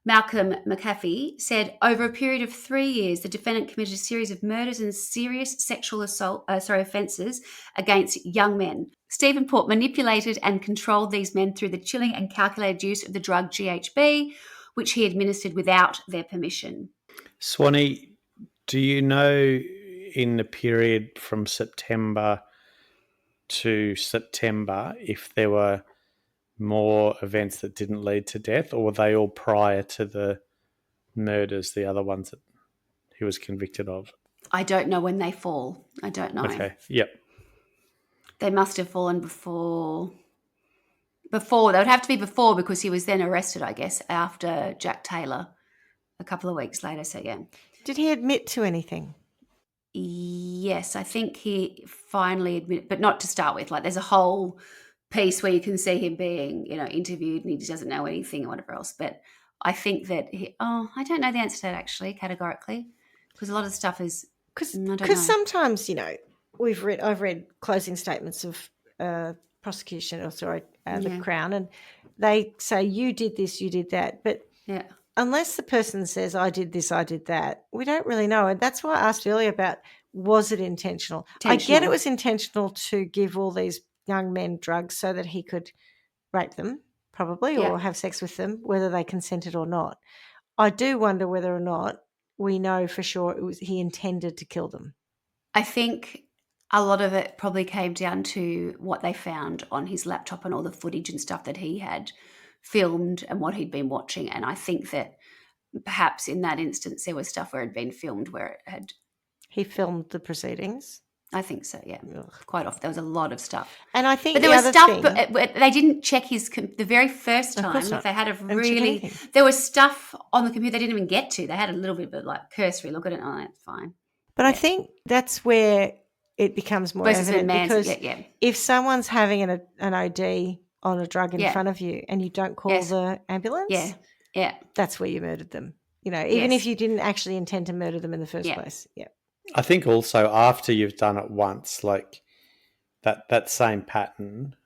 Malcolm McAfee said, over a period of 3 years, the defendant committed a series of murders and serious sexual offences against young men. Stephen Port manipulated and controlled these men through the chilling and calculated use of the drug GHB, which he administered without their permission. Swanny, do you know in the period from September to September if there were more events that didn't lead to death, or were they all prior to the murders, the other ones that he was convicted of? I don't know when they fall. I don't know. Okay, yep. They must have fallen before. They would have to be before because he was then arrested, I guess, after Jack Taylor a couple of weeks later. So, yeah. Did he admit to anything? Yes, I think he finally admitted, but not to start with. Like, there's a whole piece where you can see him being, interviewed and he doesn't know anything or whatever else. But I think that I don't know the answer to that actually, categorically, because a lot of stuff is because sometimes I've read closing statements of prosecution the Crown, and they say you did this, you did that, but unless the person says I did this, I did that, we don't really know. And that's why I asked earlier about, was it intentional? I get it was intentional to give all these young men drugs so that he could rape them, probably, or have sex with them, whether they consented or not. I do wonder whether or not we know for sure he intended to kill them. I think a lot of it probably came down to what they found on his laptop and all the footage and stuff that he had filmed and what he'd been watching. And I think that perhaps in that instance there was stuff where it had been filmed where it had... He filmed the proceedings? I think so, yeah. Ugh. Quite often. There was a lot of stuff. And I think but there was stuff, but they didn't check the very first time. They had there was stuff on the computer they didn't even get to. They had a little bit of like cursory look at it. Oh, that's fine. But I think that's where it becomes more evident because if someone's having an OD on a drug in front of you and you don't call the ambulance, that's where you murdered them. Even if you didn't actually intend to murder them in the first place. Yeah. I think also after you've done it once, like that same pattern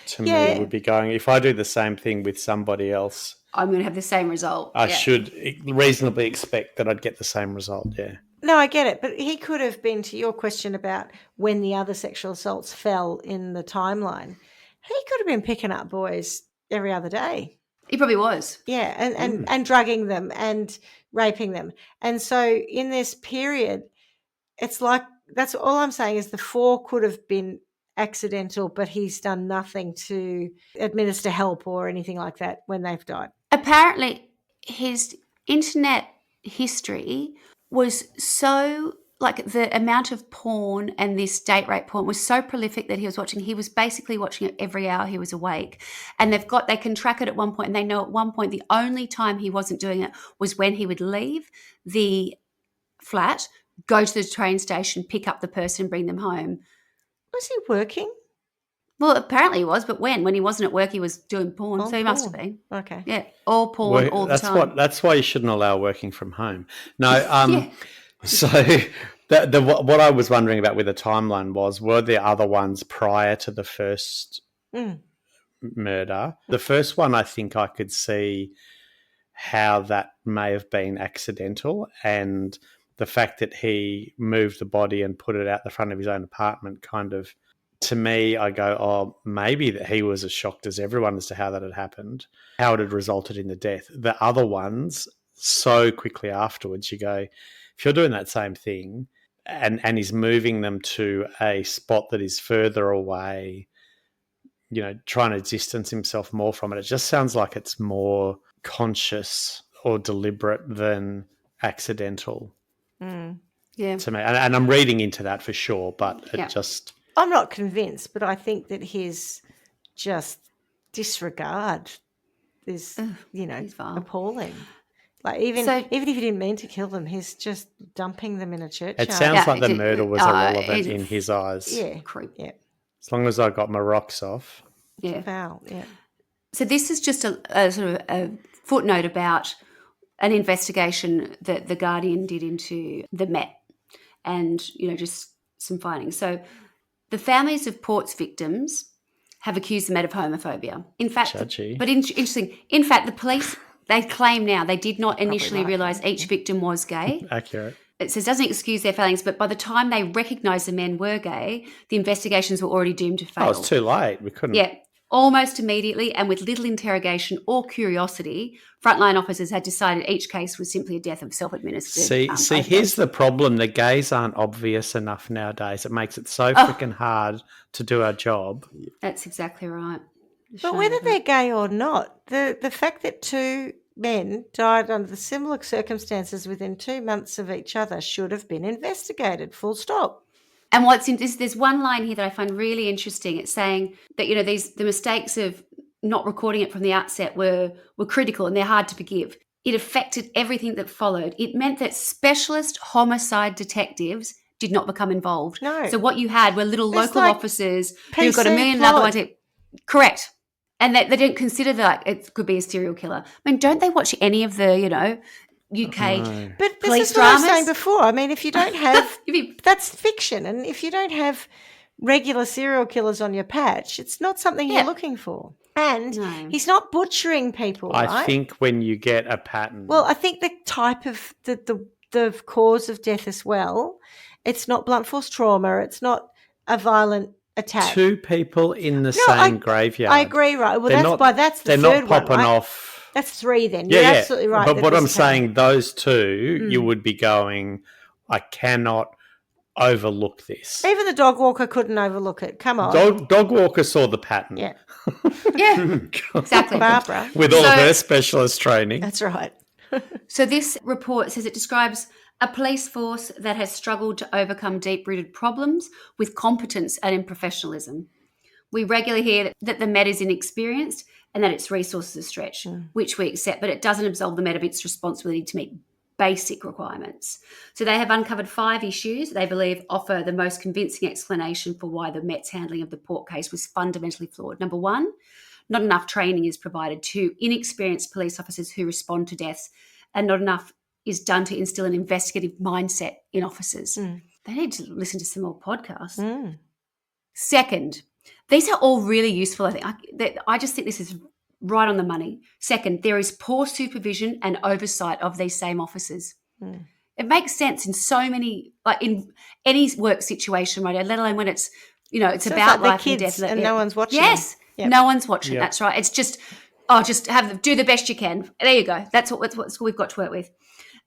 to me would be going, if I do the same thing with somebody else, I'm going to have the same result. I should reasonably expect that I'd get the same result, No, I get it. But he could have been, to your question about when the other sexual assaults fell in the timeline, he could have been picking up boys every other day. He probably was. Yeah, and drugging them and raping them. And so in this period, it's like, that's all I'm saying is the 4 could have been accidental, but he's done nothing to administer help or anything like that when they've died. Apparently, his internet history was so... like the amount of porn and this date rape porn was so prolific that he was watching. He was basically watching it every hour he was awake. And they can track it at one point, and they know at one point the only time he wasn't doing it was when he would leave the flat, go to the train station, pick up the person, bring them home. Was he working? Well, apparently he was, but when he wasn't at work, he was doing porn, so he must have been. Okay. Yeah, all porn, all the time. That's why you shouldn't allow working from home. No, So what I was wondering about with the timeline were there other ones prior to the first murder? The first one, I think I could see how that may have been accidental, and the fact that he moved the body and put it out the front of his own apartment kind of to me, I go, oh, maybe that he was as shocked as everyone as to how that had happened, how it had resulted in the death. The other ones, so quickly afterwards, you go, if you're doing that same thing and he's moving them to a spot that is further away, trying to distance himself more from it, it just sounds like it's more conscious or deliberate than accidental to me. And I'm reading into that for sure, but it just... I'm not convinced, but I think that his just disregard is, appalling. Like even if he didn't mean to kill them, he's just dumping them in a churchyard. It sounds like the murder was irrelevant in his eyes. Yeah, yeah. As long as I got my rocks off. Yeah. Foul, yeah. So this is just a sort of a footnote about an investigation that The Guardian did into the Met and, just some findings. So the families of Port's victims have accused the Met of homophobia. In fact, interesting. In fact, the police, they claim now they did not initially realise each victim was gay. Accurate. It says doesn't excuse their failings, but by the time they recognised the men were gay, the investigations were already doomed to fail. Oh, it's too late. We couldn't. Yeah. Almost immediately and with little interrogation or curiosity, frontline officers had decided each case was simply a death of self-administered. See, here's the problem. The gays aren't obvious enough nowadays. It makes it so freaking hard to do our job. That's exactly right. But whether they're gay or not, the fact that two men died under similar circumstances within 2 months of each other should have been investigated, full stop. And there's one line here that I find really interesting. It's saying that, the mistakes of not recording it from the outset were critical and they're hard to forgive. It affected everything that followed. It meant that specialist homicide detectives did not become involved. No. So what you had were little local officers who got a million plot. other ones. Correct. And they didn't consider that it could be a serial killer. I mean, don't they watch any of the, UK But this police is what I was dramas? saying before. I mean, if you don't have that's fiction, and if you don't have regular serial killers on your patch, it's not something you're looking for. And he's not butchering people. I think when you get a pattern, well, I think the type of the cause of death as well. It's not blunt force trauma. It's not a violent attack. 2 people in the same graveyard. I agree, right? Well, that's the they're third not popping one, right? off. That's 3 then. You're absolutely right. But what I'm saying, those 2, you would be going, I cannot overlook this. Even the dog walker couldn't overlook it. Come on. Dog walker saw the pattern. Yeah. Yeah, exactly. Barbara. With all of her specialist training. That's right. So this report says it describes a police force that has struggled to overcome deep-rooted problems with competence and in professionalism. We regularly hear that the Met is inexperienced and that its resources are stretched, which we accept, but it doesn't absolve the Met of its responsibility to meet basic requirements. So they have uncovered 5 issues they believe offer the most convincing explanation for why the Met's handling of the Port case was fundamentally flawed. Number 1, not enough training is provided to inexperienced police officers who respond to deaths, and not enough is done to instill an investigative mindset in officers. They need to listen to some more podcasts. Second, these are all really useful. I just think this is right on the money. Second, there is poor supervision and oversight of these same officers. It makes sense in so many, like in any work situation, right? Let alone when it's, it's so about like life and death. And no one's watching. Yes, Yep. no one's watching. Yep. That's right. It's just, do the best you can. There you go. That's what we've got to work with.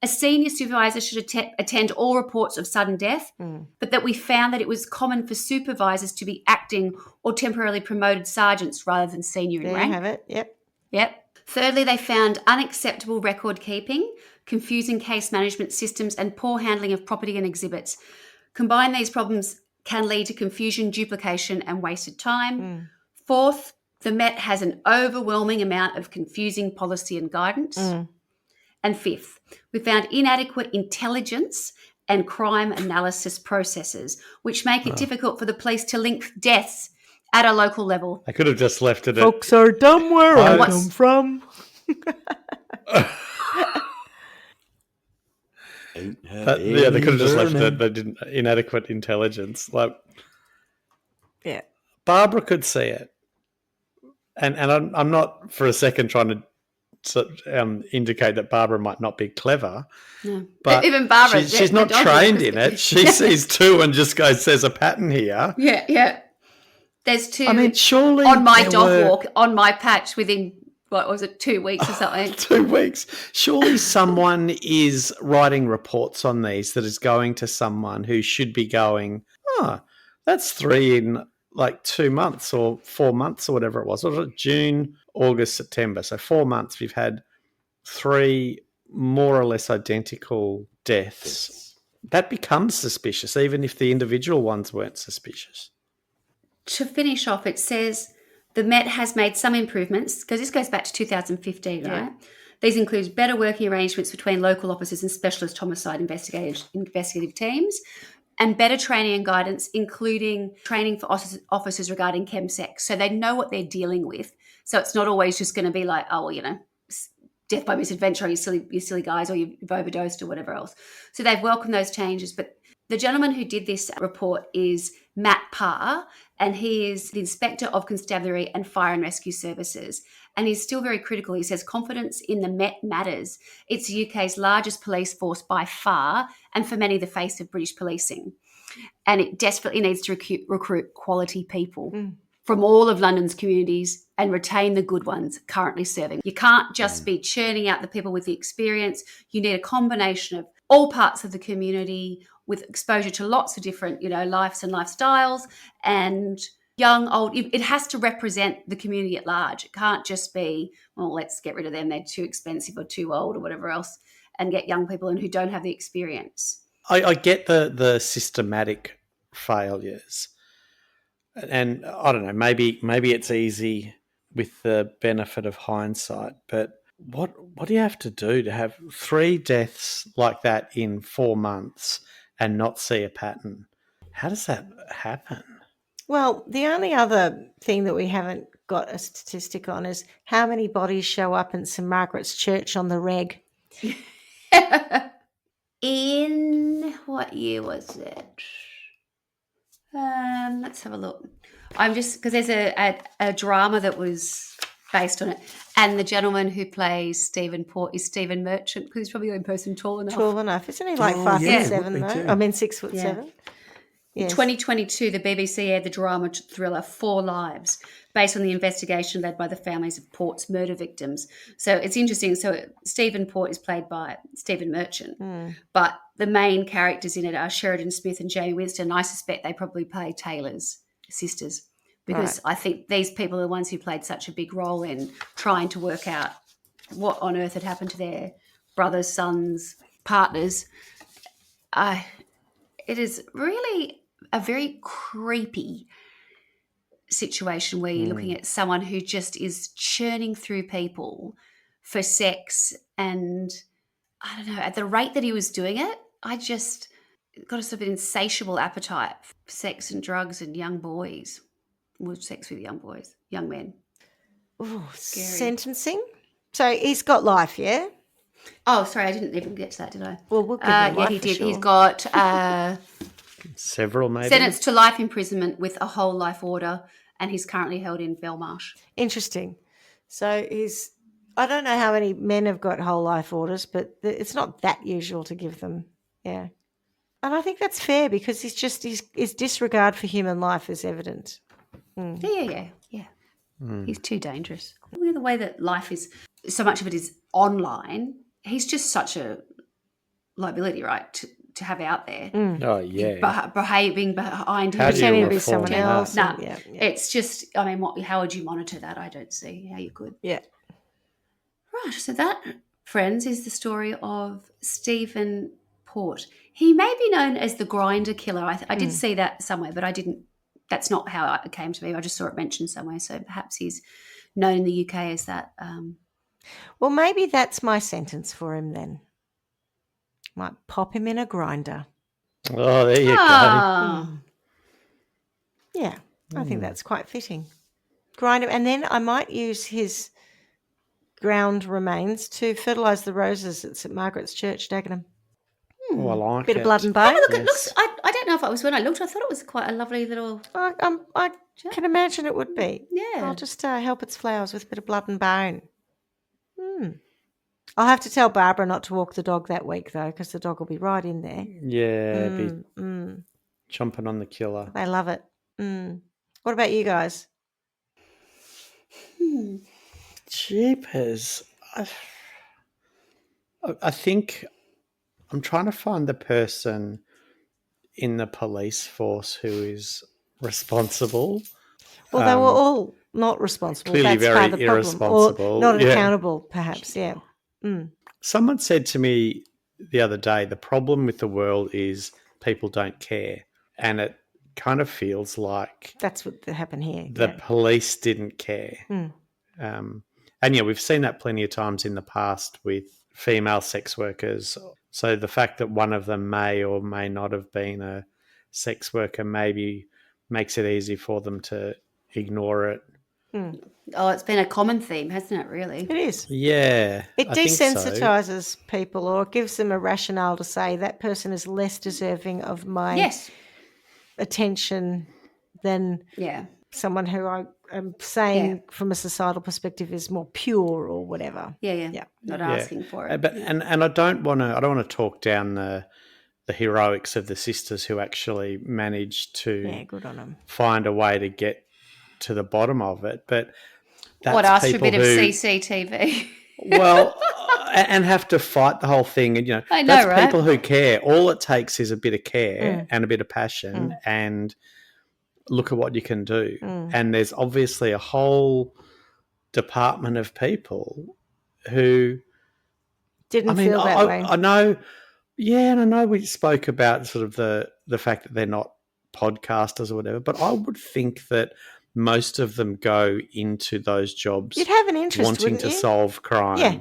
A senior supervisor should attend all reports of sudden death, but that we found that it was common for supervisors to be acting or temporarily promoted sergeants rather than senior in rank. There you have it. Yep. Thirdly, they found unacceptable record keeping, confusing case management systems, and poor handling of property and exhibits. Combined, these problems can lead to confusion, duplication, and wasted time. Fourth, the Met has an overwhelming amount of confusing policy and guidance. And fifth, we found inadequate intelligence and crime analysis processes, which make it difficult for the police to link deaths at a local level. I could have just left it at... Folks are dumb where I come from. they could have just left it. They didn't. Inadequate intelligence. Barbara could see it. And I'm not for a second trying to indicate that Barbara might not be clever. No. But even Barbara, she's not trained in it. She sees 2 and just says a pattern here. Yeah. There's two I mean, surely on my there dog were walk, on my patch within, what was it, 2 weeks or something? 2 weeks. Surely someone is writing reports on these that is going to someone who should be going, oh, that's 3 in like 2 months or 4 months or whatever it was. What was it? June, August, September. So 4 months we've had 3 more or less identical deaths. That becomes suspicious, even if the individual ones weren't suspicious. To finish off, it says the Met has made some improvements, because this goes back to 2015, Yeah. right? These include better working arrangements between local officers and specialist homicide investigative teams, and better training and guidance, including training for officers regarding chemsex. So they know what they're dealing with. So it's not always just going to be like, oh, well, death by misadventure, you silly guys, or you've overdosed or whatever else. So they've welcomed those changes. But the gentleman who did this report is Matt Parr, and he is the Inspector of Constabulary and Fire and Rescue Services. And he's still very critical. He says confidence in the Met matters. It's the UK's largest police force by far, and for many, the face of British policing. And it desperately needs to recruit quality people from all of London's communities and retain the good ones currently serving. You can't just be churning out the people with the experience. You need a combination of all parts of the community with exposure to lots of different, lives and lifestyles, and young, old. It has to represent the community at large. It can't just be, well, let's get rid of them. They're too expensive or too old or whatever else, and get young people in who don't have the experience. I get the systematic failures, and I don't know. Maybe it's easy with the benefit of hindsight, but what do you have to do to have 3 deaths like that in 4 months and not see a pattern? How does that happen? Well, the only other thing that we haven't got a statistic on is how many bodies show up in St Margaret's Church on the reg. In what year was it? Let's have a look. I'm just, because there's a drama that was based on it, and the gentleman who plays Stephen Port is Stephen Merchant, because he's probably the only person tall enough. Tall enough. Isn't he like 5'7" though? I mean 6'7". In 2022, the BBC aired the drama thriller 4 Lives, based on the investigation led by the families of Port's murder victims. So it's interesting. So Stephen Port is played by Stephen Merchant, but the main characters in it are Sheridan Smith and Jamie Winston. I suspect they probably play Taylor's sisters, because I think these people are the ones who played such a big role in trying to work out what on earth had happened to their brothers, sons, partners. It is really a very creepy situation where you're looking at someone who just is churning through people for sex, and I don't know, at the rate that he was doing it, I just got a sort of insatiable appetite for sex and drugs and young boys. Well, sex with young men. Ooh, sentencing? So he's got life, yeah? Oh, sorry, I didn't even get to that, did I? Well, we'll give him life he for did. sure. He's got Several, maybe. sentenced to life imprisonment with a whole life order, and he's currently held in Belmarsh. Interesting. So I don't know how many men have got whole life orders, but it's not that usual to give them. Yeah. And I think that's fair, because his disregard for human life is evident. Yeah. He's too dangerous. The way that life is, so much of it is online, he's just such a liability, right, to have out there. Oh, yeah. Behaving behind him. How do you Pretending to be reform someone that? else. No, Yeah. it's just, I mean, how would you monitor that? I don't see how you could. Yeah. Right, so that, friends, is the story of Stephen Port. He may be known as the Grinder Killer. I did see that somewhere, but I didn't. That's not how it came to me. I just saw it mentioned somewhere. So perhaps he's known in the UK as that. Well, maybe that's my sentence for him then. Might pop him in a grinder. Oh, there you go. Yeah, I think that's quite fitting. Grind him, and then I might use his ground remains to fertilise the roses at St Margaret's Church, Dagenham. Oh, I like Bit it. of blood and bone. Look, it looks. I don't know if it was when I looked. I thought it was quite a lovely little. I can imagine it would be. Yeah. I'll just help its flowers with a bit of blood and bone. I'll have to tell Barbara not to walk the dog that week, though, because the dog will be right in there. Yeah, be chomping on the killer. They love it. What about you guys? Jeepers. I think I'm trying to find the person in the police force who is responsible. Well, they were all not responsible. Clearly That's part of very the problem. Or irresponsible. not Yeah. accountable, perhaps, yeah. Someone said to me the other day, the problem with the world is people don't care. And it kind of feels like That's what happened here. the police didn't care. And yeah, we've seen that plenty of times in the past with female sex workers. So the fact that one of them may or may not have been a sex worker maybe makes it easy for them to ignore it. Oh, it's been a common theme, hasn't it, really? It is. Yeah. It I think so. desensitizes people, or it gives them a rationale to say that person is less deserving of my attention than someone who I am saying from a societal perspective is more pure or whatever. Yeah. Not asking for it. But and I don't want to talk down the heroics of the sisters who actually managed to good on them. find a way to get to the bottom of it. But that's ask for a people bit of CCTV? Well, and have to fight the whole thing. And, I know, that's right? people who care. All it takes is a bit of care and a bit of passion and look at what you can do. And there's obviously a whole department of people who didn't feel that way. I know. Yeah, and I know we spoke about sort of the fact that they're not podcasters or whatever, but I would think that most of them go into those jobs You'd have an interest, wanting to wouldn't you? solve crime. Yeah.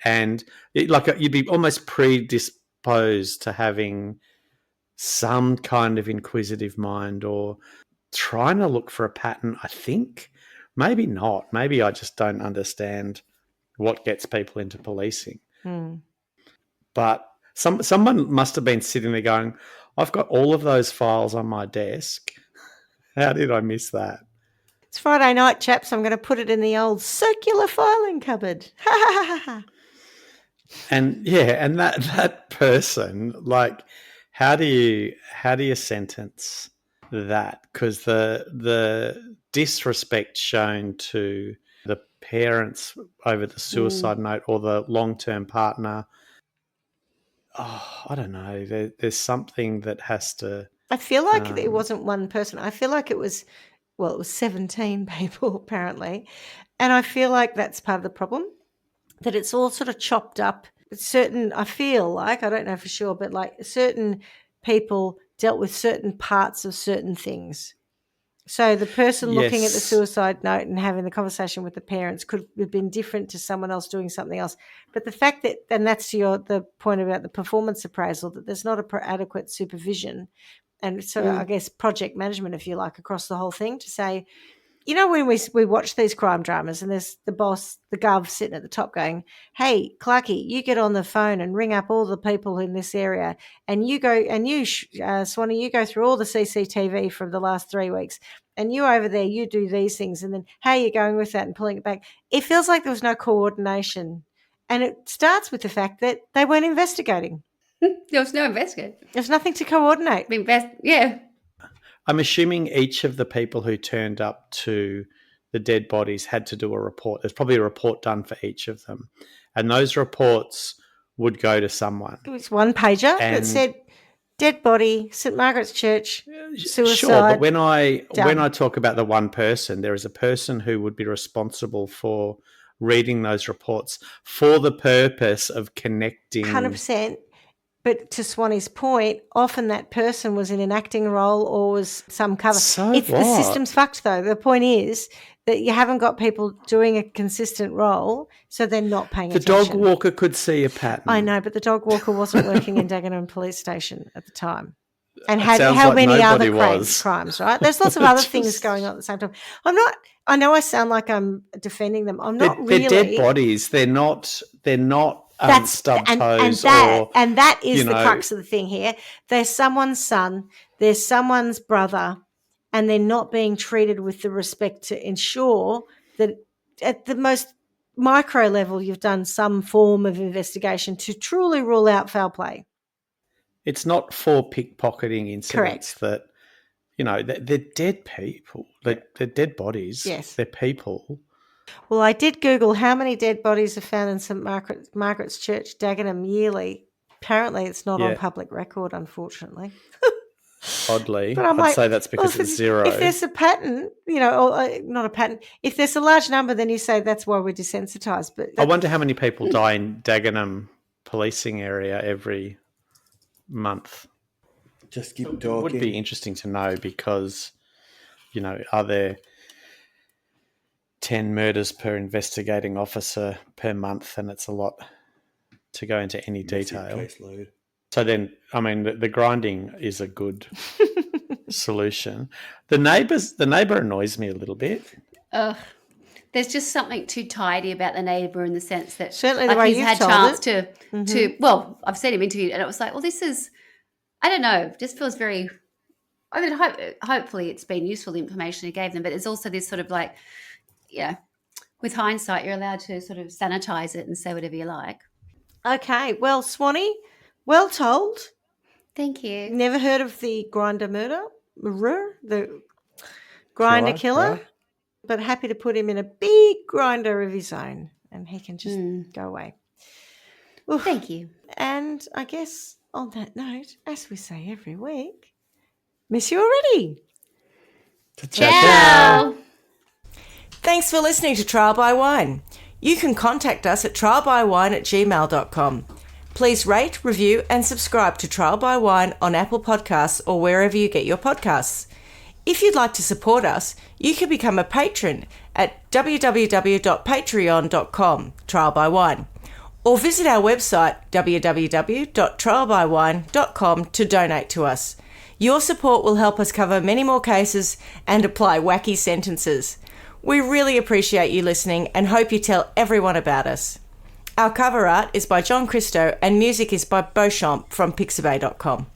And you'd be almost predisposed to having some kind of inquisitive mind or trying to look for a pattern, I think. Maybe not. Maybe I just don't understand what gets people into policing. But someone must have been sitting there going, I've got all of those files on my desk. How did I miss that? It's Friday night, chaps. I'm going to put it in the old circular filing cupboard. Ha ha ha ha. And and that person, like, how do you sentence that? Because the disrespect shown to the parents over the suicide note or the long-term partner, I don't know. There's something that has to. I feel like it wasn't one person. I feel like it was 17 people apparently. And I feel like that's part of the problem, that it's all sort of chopped up. I feel like, I don't know for sure, but like certain people dealt with certain parts of certain things. So the person looking at the suicide note and having the conversation with the parents could have been different to someone else doing something else. But the fact that, and that's the point about the performance appraisal, that there's not adequate supervision and sort of, I guess, project management, if you like, across the whole thing to say, when we watch these crime dramas and there's the boss, the gov sitting at the top going, hey, Clarky, you get on the phone and ring up all the people in this area and you go, and you, Swanny, you go through all the CCTV from the last 3 weeks and you over there, you do these things. And then how are you going with that and pulling it back? It feels like there was no coordination. And it starts with the fact that they weren't investigating. There was no investigation. There's nothing to coordinate. I'm assuming each of the people who turned up to the dead bodies had to do a report. There's probably a report done for each of them. And those reports would go to someone. It was one pager that said, dead body, St. Margaret's Church, suicide. Sure, but when I talk about the one person, there is a person who would be responsible for reading those reports for the purpose of connecting. 100%. But to Swanny's point, often that person was in an acting role or was some cover. So the system's fucked, though. The point is that you haven't got people doing a consistent role, so they're not paying attention. The dog walker could see a pattern. I know, but the dog walker wasn't working in Dagenham Police Station at the time. And had sounds how like many other nobody crimes, right? There's lots of other things going on at the same time. I know I sound like I'm defending them. I'm not really. They're dead bodies. They're not stubbed toes. And that is the crux of the thing here. They're someone's son. They're someone's brother. And they're not being treated with the respect to ensure that at the most micro level you've done some form of investigation to truly rule out foul play. It's not for pickcorrect incidents that they're dead people. They're dead bodies. Yes. They're people. Well, I did Google how many dead bodies are found in St Margaret's Church, Dagenham, yearly. Apparently, it's not on public record, unfortunately. Oddly, But I'm I'd say that's because it's zero. If there's a pattern, or not a pattern, if there's a large number, then you say that's why we're desensitised. But I wonder how many people die in Dagenham policing area every month. Just keep talking. It would be interesting to know because, are there 10 murders per investigating officer per month, and it's a lot to go into any detail. Caseload. So then, the grinding is a good solution. The neighbour annoys me a little bit. Ugh. There's just something too tidy about the neighbour in the sense that certainly the way he's you've had told chance it. to. Well, I've seen him interviewed, and it was like, well, this is, I don't know, just feels very. Hopefully it's been useful, the information he gave them, but it's also this sort of like, with hindsight, you're allowed to sort of sanitise it and say whatever you like. Okay, well, Swanny, well told. Thank you. Never heard of the grinder the grinder killer, but happy to put him in a big grinder of his own and he can just go away. Oof. Thank you. And I guess on that note, as we say every week, miss you already. Ciao. Thanks for listening to Trial by Wine. You can contact us at trialbywine@gmail.com. Please rate, review and subscribe to Trial by Wine on Apple Podcasts or wherever you get your podcasts. If you'd like to support us, you can become a patron at www.patreon.com, Trial by Wine, or visit our website www.trialbywine.com to donate to us. Your support will help us cover many more cases and apply wacky sentences. We really appreciate you listening and hope you tell everyone about us. Our cover art is by John Christo and music is by Beauchamp from pixabay.com.